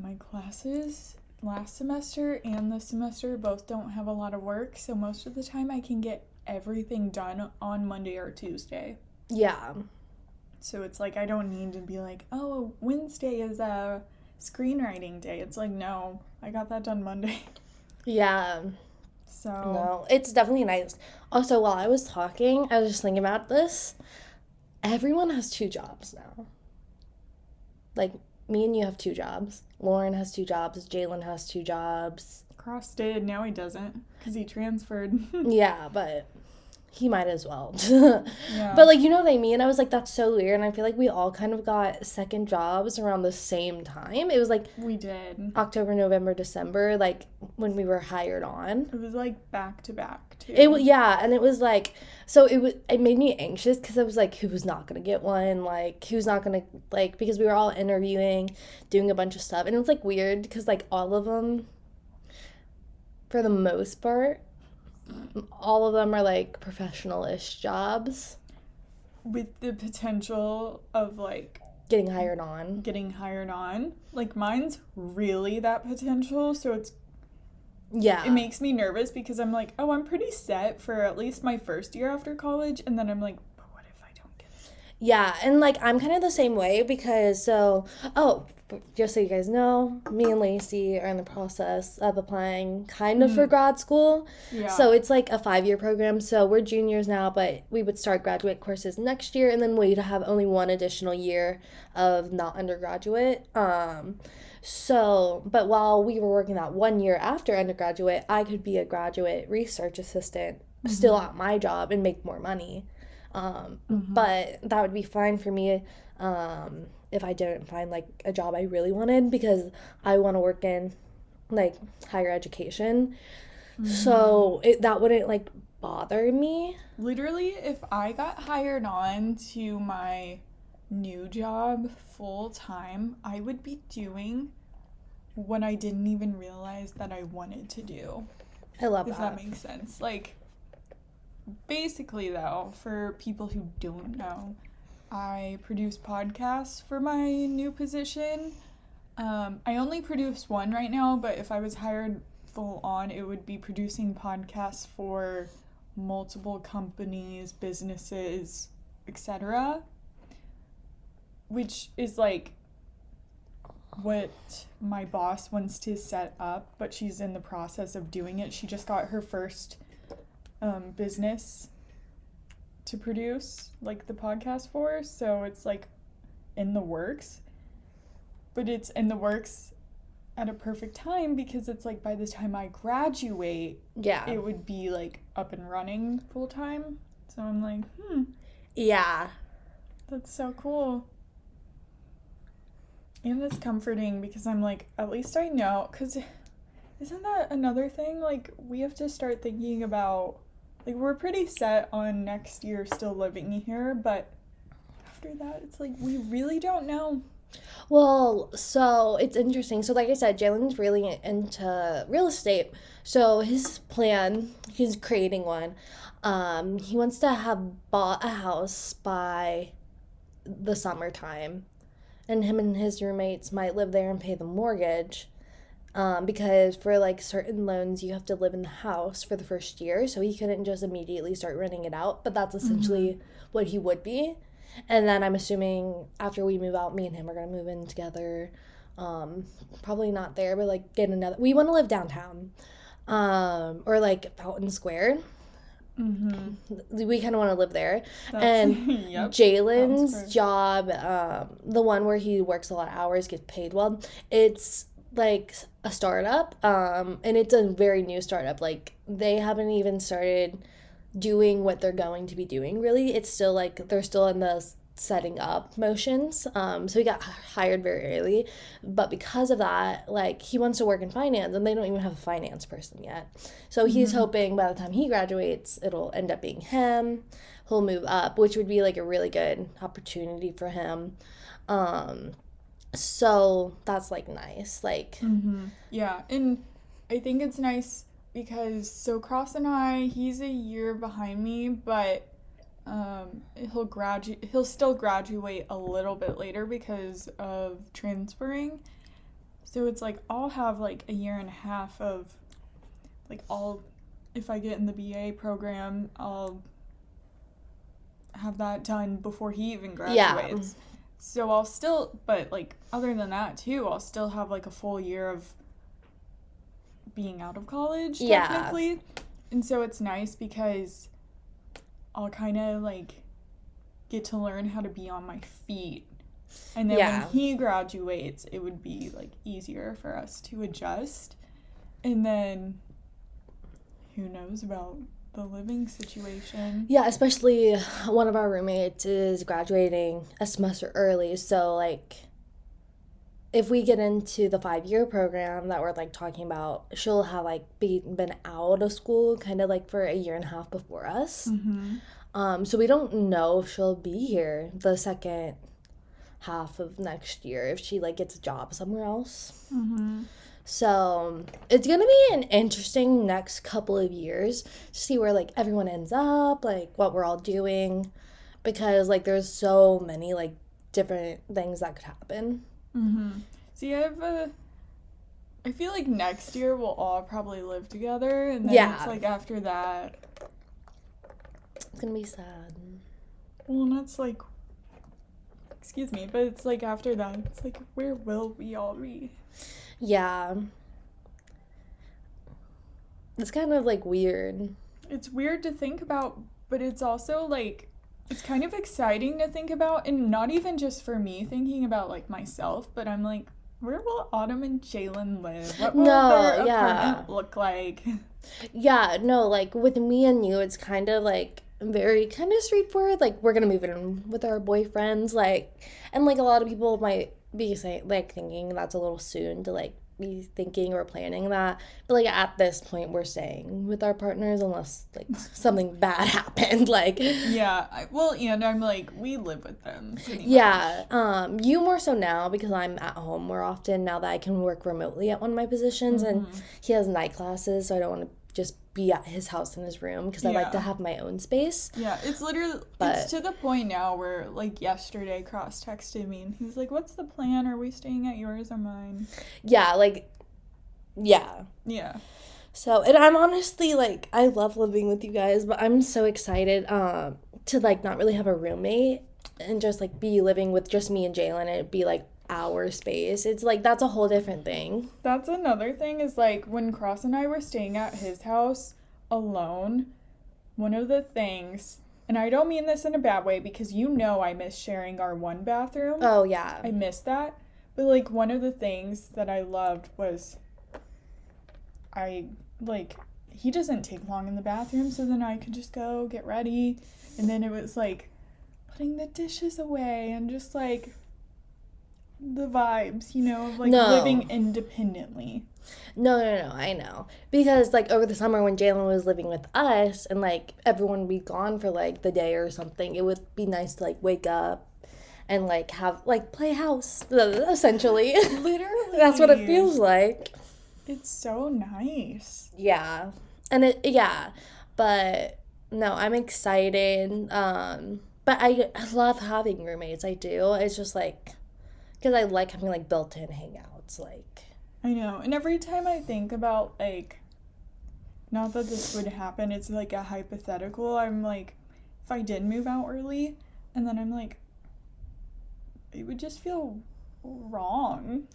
my classes last semester and this semester both don't have a lot of work, so most of the time I can get everything done on Monday or Tuesday. Yeah. So it's like I don't need to be like, oh, Wednesday is a screenwriting day. It's like, no, I got that done Monday. Yeah. So no, it's definitely nice. Also, while I was talking, I was just thinking about this. Everyone has 2 jobs now. Like, me and you have 2 jobs. Lauren has 2 jobs. Jalen has 2 jobs. Cross did. Now he doesn't because he transferred. Yeah, but he might as well. Yeah. But, like, you know what I mean? I was like, that's so weird. And I feel like we all kind of got second jobs around the same time. It was like we did. October, November, December, like when we were hired on. It was like back to back too. Yeah, and it was like, so it made me anxious because I was like, who's not gonna get one? Like, who's not gonna, like, because we were all interviewing, doing a bunch of stuff, and it was like weird because like all of them, for the most part, all of them are like professional-ish jobs with the potential of like getting hired on. Like mine's really that potential, so it's Yeah. it makes me nervous because I'm like, oh, I'm pretty set for at least my first year after college, and then I'm like, but what if I don't get it? Yeah, and like I'm kind of the same way because just so you guys know, me and Lacey are in the process of applying kind of for grad school. Yeah. So it's like a 5-year program. So we're juniors now, but we would start graduate courses next year, and then we'd have only 1 additional year of not undergraduate. So, but while we were working that 1 year after undergraduate, I could be a graduate research assistant still at my job and make more money. But that would be fine for me if I didn't find like a job I really wanted, because I want to work in like higher education. So that wouldn't like bother me. Literally, if I got hired on to my new job full time, I would be doing what I didn't even realize that I wanted to do. I love if that makes sense. Like, basically though, for people who don't know, I produce podcasts for my new position. I only produce one right now, but if I was hired full on, it would be producing podcasts for multiple companies, businesses, etc. Which is like what my boss wants to set up, but she's in the process of doing it. She just got her first business to produce like the podcast for, so it's like in the works, but it's in the works at a perfect time because it's like by the time I graduate, it would be like up and running full time. So I'm like, yeah, that's so cool. And it's comforting because I'm like, at least I know, because isn't that another thing? Like, we have to start thinking about, like, we're pretty set on next year still living here, but after that, it's like, we really don't know. Well, so it's interesting. So, like I said, Jalen's really into real estate. So, his plan, he's creating one. He wants to have bought a house by the summertime, and him and his roommates might live there and pay the mortgage. Because for like certain loans, you have to live in the house for the first year, so he couldn't just immediately start renting it out. But that's essentially what he would be. And then I'm assuming after we move out, me and him are gonna move in together. Probably not there, but like get another. We want to live downtown, or like Fountain Square. We kind of want to live there. And Yep. Jalen's job, the one where he works a lot of hours, gets paid well, it's like a startup, and it's a very new startup. Like they haven't even started doing what they're going to be doing, really. It's still like they're still in the setting up motions. So he got hired very early, but because of that, like he wants to work in finance, and they don't even have a finance person yet. So he's hoping by the time he graduates, it'll end up being him. He'll move up, which would be like a really good opportunity for him. So that's like nice. Like, Yeah, and I think it's nice because so Cross and I, he's a year behind me, but he'll still graduate a little bit later because of transferring. So it's like I'll have like a year and a half of like if I get in the BA program, I'll have that done before he even graduates. yeah. So I'll still, but like other than that too, I'll still have like a full year of being out of college technically. And so it's nice because I'll kind of like get to learn how to be on my feet. And then when he graduates, it would be like easier for us to adjust. And then who knows about the living situation. Yeah, especially one of our roommates is graduating a semester early. So, like, if we get into the 5-year program that we're, like, talking about, she'll have, like, been out of school kind of, like, for a year and a half before us. So we don't know if she'll be here the second half of next year if she, like, gets a job somewhere else. So it's gonna be an interesting next couple of years to see where like everyone ends up, like what we're all doing, because like there's so many like different things that could happen. See, I feel like next year we'll all probably live together, and then it's like after that, it's gonna be sad. Well, that's like, excuse me, but it's like after that, it's like where will we all be? Yeah. It's kind of like weird. It's weird to think about, but it's also like, it's kind of exciting to think about, and not even just for me thinking about like myself, but I'm like, where will Autumn and Jalen live? What will their apartment look like? Yeah, no, like with me and you, it's kind of like very kind of straightforward. Like we're gonna move in with our boyfriends, like, and like a lot of people might be saying like thinking that's a little soon to like be thinking or planning that, but like at this point we're staying with our partners unless like something bad happened. Like and I'm like, we live with them pretty much. You more so now because I'm at home more often now that I can work remotely at one of my positions, and he has night classes, so I don't want to just be at his house in his room because I like to have my own space. Yeah, it's literally, it's to the point now where, like, yesterday Cross texted me and he was like, what's the plan? Are we staying at yours or mine? Yeah, like, yeah. So, and I'm honestly, like, I love living with you guys, but I'm so excited to, like, not really have a roommate and just, like, be living with just me and Jalen, and it'd be, like, our space. It's like that's a whole different thing. That's another thing is like when Cross and I were staying at his house alone, one of the things, and I don't mean this in a bad way because you know I miss sharing our one bathroom. Oh yeah, I miss that. But like one of the things that I loved was he doesn't take long in the bathroom, so then I could just go get ready, and then it was like putting the dishes away and just like the vibes, you know, of like living independently. No, I know. Because like over the summer when Jalen was living with us and like everyone would be gone for like the day or something, it would be nice to like wake up and like have like play house essentially. Literally. That's what it feels like. It's so nice. Yeah. And but no, I'm excited. But I love having roommates. I do. It's just like because I like having like built-in hangouts. Like I know. And every time I think about like, not that this would happen, it's like a hypothetical. I'm like, if I did move out early, and then I'm like, it would just feel wrong.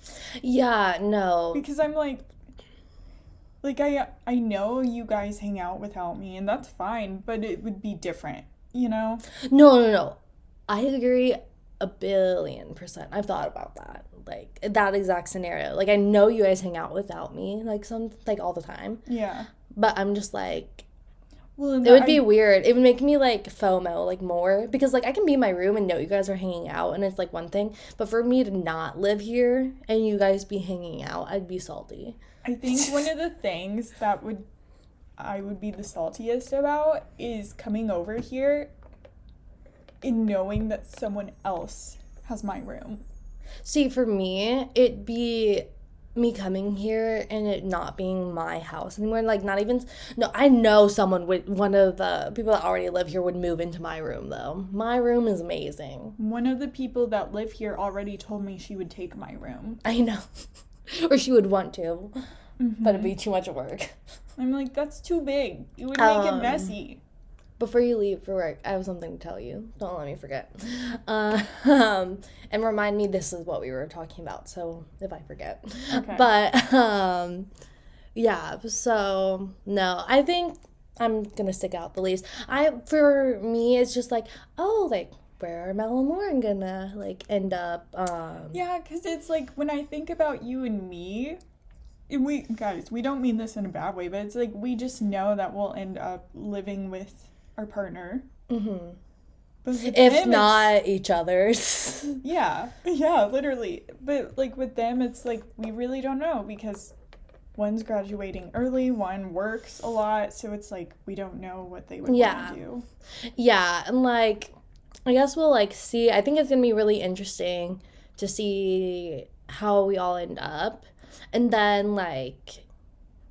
yeah, no. Because I'm like I know you guys hang out without me, and that's fine, but it would be different, you know? No. I agree 1,000,000,000%. I've thought about that. Like that exact scenario. Like I know you guys hang out without me, like all the time. Yeah. But I'm just like Well, it would be weird. It would make me like FOMO like more because like I can be in my room and know you guys are hanging out and it's like one thing, but for me to not live here and you guys be hanging out, I'd be salty. I think one of the things that I would be the saltiest about is coming over here and knowing that someone else has my room. See, for me, it'd be me coming here and it not being my house anymore. Like, not even. No, I know someone would. One of the people that already live here would move into my room, though. My room is amazing. One of the people that live here already told me she would take my room. I know. Or she would want to, but it'd be too much work. I'm like, that's too big. It would make it messy. Before you leave for work, I have something to tell you. Don't let me forget. And remind me this is what we were talking about, so if I forget. Okay. But, yeah, so, no, I think I'm going to stick out the least. For me, it's just like, oh, like, where are Mel and Lauren gonna, like, end up? Yeah, because it's like, when I think about you and me, we don't mean this in a bad way, but it's like, we just know that we'll end up living with our partner. Mm-hmm. But with If them, not each other's. Yeah, literally. But, like, with them, it's like, we really don't know, because one's graduating early, one works a lot, so it's like, we don't know what they would want to do. Yeah, and, like, I guess we'll, like, see. I think it's gonna be really interesting to see how we all end up. And then, like,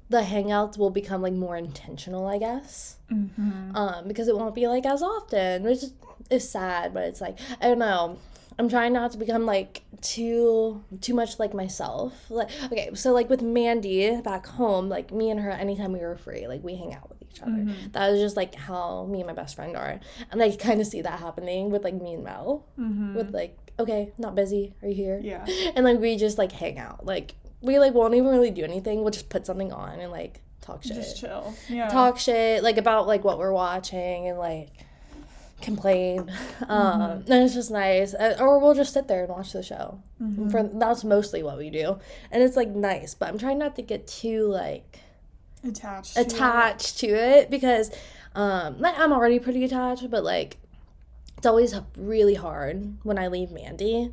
the hangouts will become, like, more intentional, I guess. Mm-hmm. Because it won't be, like, as often, which is sad, but it's, like, I don't know. I'm trying not to become, like, too much like myself. Like, okay, so, like, with Mandy back home, like, me and her, anytime we were free, like, we hang out with each other. Mm-hmm. That was just, like, how me and my best friend are. And I kind of see that happening with, like, me and Mel. Mm-hmm. With, like, okay, not busy, are you here? Yeah. And, like, we just, like, hang out. Like, we, like, won't even really do anything. We'll just put something on and, like, talk shit. Just chill. Yeah. Talk shit, like, about, like, what we're watching and, like, complain. And it's just nice. Or we'll just sit there and watch the show. That's mostly what we do. And it's, like, nice. But I'm trying not to get too, like, attached to it because, like, I'm already pretty attached, but, like, it's always really hard when I leave Mandy.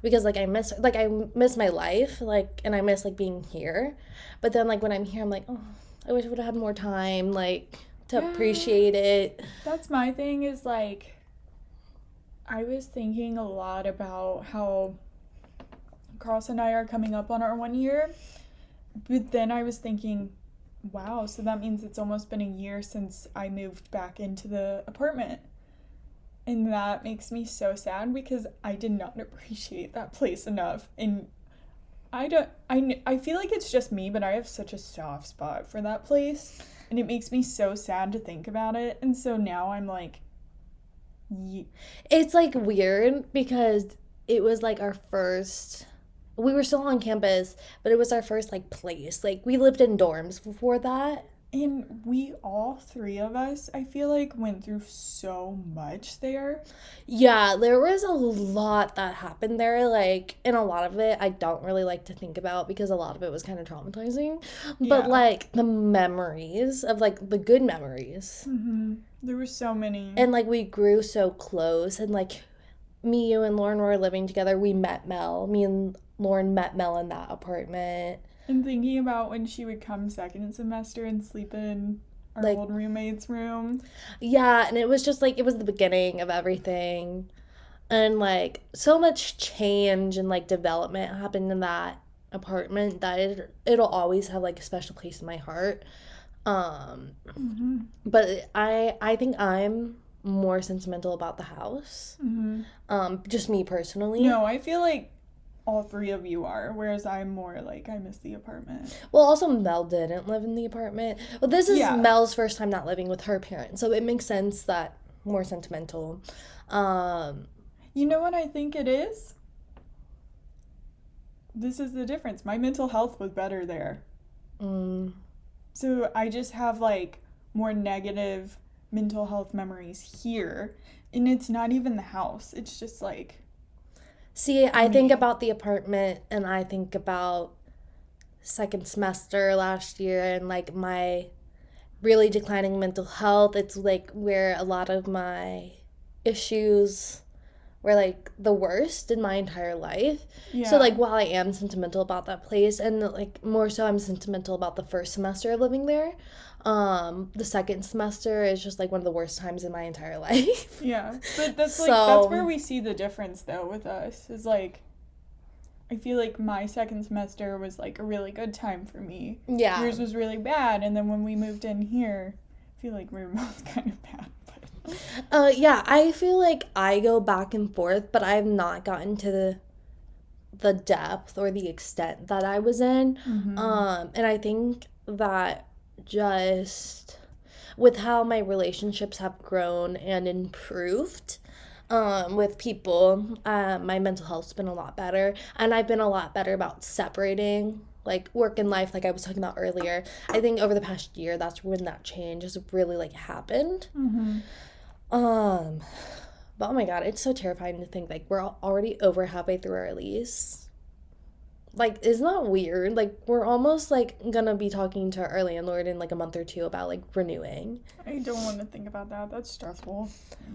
Because, like, I miss my life, like, and I miss, like, being here. But then, like, when I'm here, I'm like, oh, I wish I would have had more time, like, to appreciate it. That's my thing is, like, I was thinking a lot about how Carlson and I are coming up on our 1 year. But then I was thinking, wow, so that means it's almost been a year since I moved back into the apartment. And that makes me so sad because I did not appreciate that place enough. And I feel like it's just me, but I have such a soft spot for that place. And it makes me so sad to think about it. And so now I'm like... It's, like, weird because it was, like, our first... We were still on campus, but it was our first, like, place. Like, we lived in dorms before that. And we, all three of us, I feel like, went through so much there. Yeah, there was a lot that happened there, like, and a lot of it I don't really like to think about because a lot of it was kind of traumatizing. But, like, the memories of, like, the good memories. Mm-hmm. There were so many. And, like, we grew so close, and, like, me, you, and Lauren were living together. We met Mel. Me and Lauren met Mel in that apartment. And thinking about when she would come second semester and sleep in our like, old roommate's room. Yeah, and it was just, like, it was the beginning of everything. And like so much change and like development happened in that apartment that it'll always have like a special place in my heart. Um, but I think I'm more sentimental about the house. Just me personally. No, I feel like all three of you are, whereas I'm more like I miss the apartment. Well, also Mel didn't live in the apartment. Well, this is Yeah. Mel's first time not living with her parents, so it makes sense that more sentimental. You know what I think it is? This is the difference. My mental health was better there. So I just have like more negative mental health memories here. And it's not even the house. It's just like. See, I think about the apartment and I think about second semester last year and like my really declining mental health. It's like where a lot of my issues were like the worst in my entire life. Yeah. So like while I am sentimental about that place and like more so I'm sentimental about the first semester of living there, the second semester is just like one of the worst times in my entire life. Yeah. But that's like that's where we see the difference though with us. Is like I feel like my second semester was like a really good time for me. Yeah. Yours was really bad, and then when we moved in here, I feel like we were both kind of bad. Yeah, I feel like I go back and forth, but I've not gotten to the depth or the extent that I was in. And I think that just with how my relationships have grown and improved with people, my mental health's been a lot better, and I've been a lot better about separating like work and life, like I was talking about earlier. I think over the past year, that's when that change has really like happened. But oh my god, it's so terrifying to think like we're already over halfway through our lease. Like, isn't that weird? Like, we're almost like gonna be talking to our landlord in like a month or two about like renewing. I don't want to think about that. That's stressful.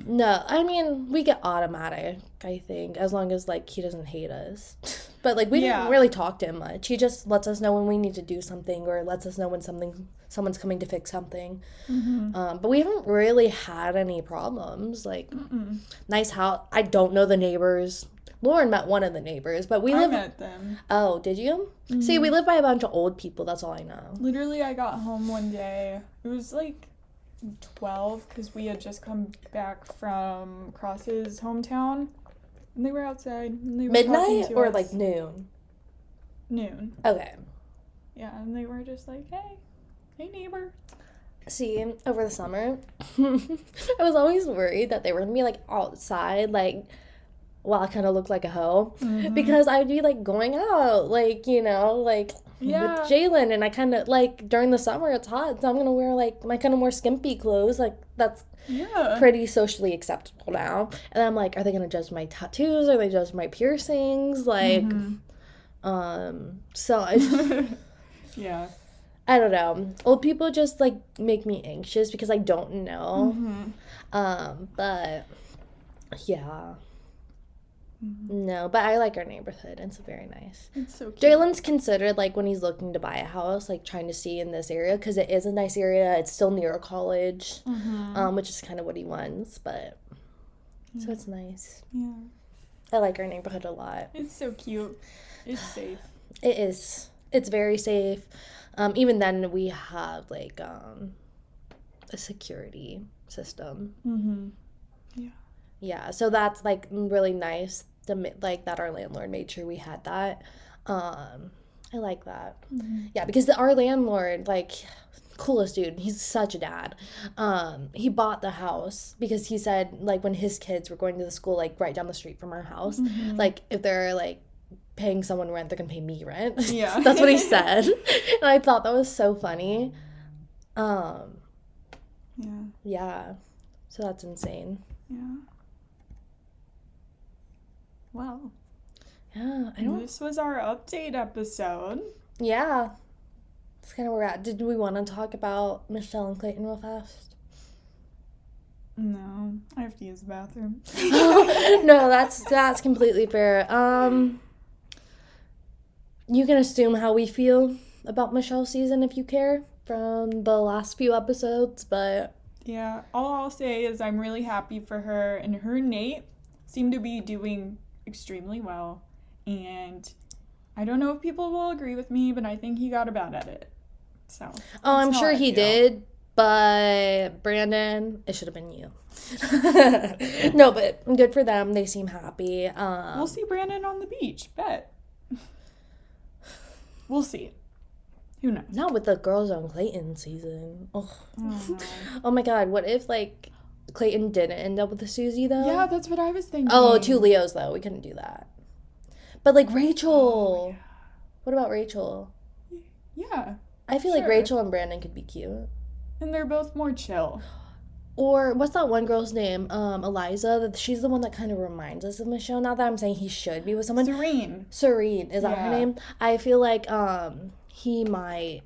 No, I mean, we get automatic, I think, as long as like he doesn't hate us. But like we didn't really talk to him much. He just lets us know when we need to do something or lets us know when someone's coming to fix something. But we haven't really had any problems. Like, nice house. I don't know the neighbors. Lauren met one of the neighbors, but I met them. Oh, did you? See, we live by a bunch of old people. That's all I know. Literally, I got home one day. It was like 12 because we had just come back from Cross's hometown, and they were outside. And they were midnight or us. like noon? Noon. Okay. Yeah, and they were just like, hey neighbor. See, over the summer, I was always worried that they were gonna be like outside, like. Well, I kind of look like a hoe because I would be like going out, like, you know, like with Jalen, and I kind of like during the summer it's hot, so I'm gonna wear like my kind of more skimpy clothes, like that's pretty socially acceptable now. And I'm like, are they gonna judge my tattoos? Are they judge my piercings? Like, so I, yeah, I don't know. Old people just like make me anxious because I don't know. But yeah. No, but I like our neighborhood. It's very nice. It's so cute. Jalen's considered, like, when he's looking to buy a house, like, trying to see in this area, because it is a nice area. It's still near a college, which is kind of what he wants, but, so it's nice. Yeah. I like our neighborhood a lot. It's so cute. It's safe. It is. It's very safe. Even then, we have, like, a security system. Yeah. Yeah, so that's, like, really nice, like, that our landlord made sure we had that. I like that. Yeah, because our landlord, like, coolest dude, he's such a dad. He bought the house because he said, like, when his kids were going to the school, like, right down the street from our house, like, if they're, like, paying someone rent, they're gonna pay me rent. Yeah. That's what he said. And I thought that was so funny. Yeah. So that's insane. Yeah. Wow. Yeah, This was our update episode. Yeah. That's kind of where we're at. Did we want to talk about Michelle and Clayton real fast? No, I have to use the bathroom. No, that's completely fair. You can assume how we feel about Michelle's season if you care from the last few episodes, but yeah, all I'll say is I'm really happy for her and her Nate. seem to be doing extremely well. And I don't know if people will agree with me, but I think he got a bad edit. So. Oh, I'm that's how sure I he feel. did, but Brandon, it should have been you. No, but good for them. They seem happy. We'll see Brandon on the beach. Bet. We'll see. Who knows? Not with the Girls on Clayton season. Oh. Oh, Oh my God, what if like Clayton didn't end up with the Susie though? yeah, that's what I was thinking. Oh, 2 Leos though. We couldn't do that. But like Rachel. Oh, yeah. What about Rachel? Yeah. I feel like Sure. Rachel and Brandon could be cute. And they're both more chill. Or what's that one girl's name? Eliza. She's the one that kind of reminds us of Michelle. Not that I'm saying he should be with someone. Serene. Is that her Yeah. name? I feel like he might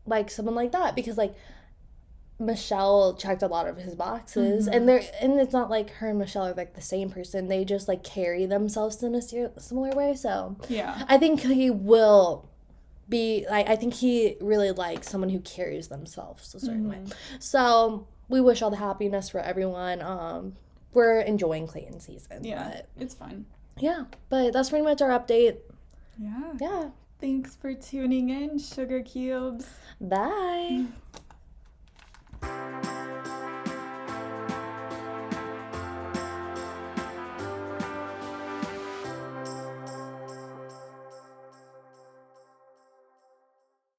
like someone like that because like Michelle checked a lot of his boxes, and it's not like her and Michelle are like the same person. They just like carry themselves in a similar way. So Yeah. I think he will be like, I think he really likes someone who carries themselves a certain way. So we wish all the happiness for everyone. We're enjoying Clayton season. Yeah. But It's fun. yeah, but that's pretty much our update. Yeah. Yeah. Thanks for tuning in, Sugarcubes. Bye.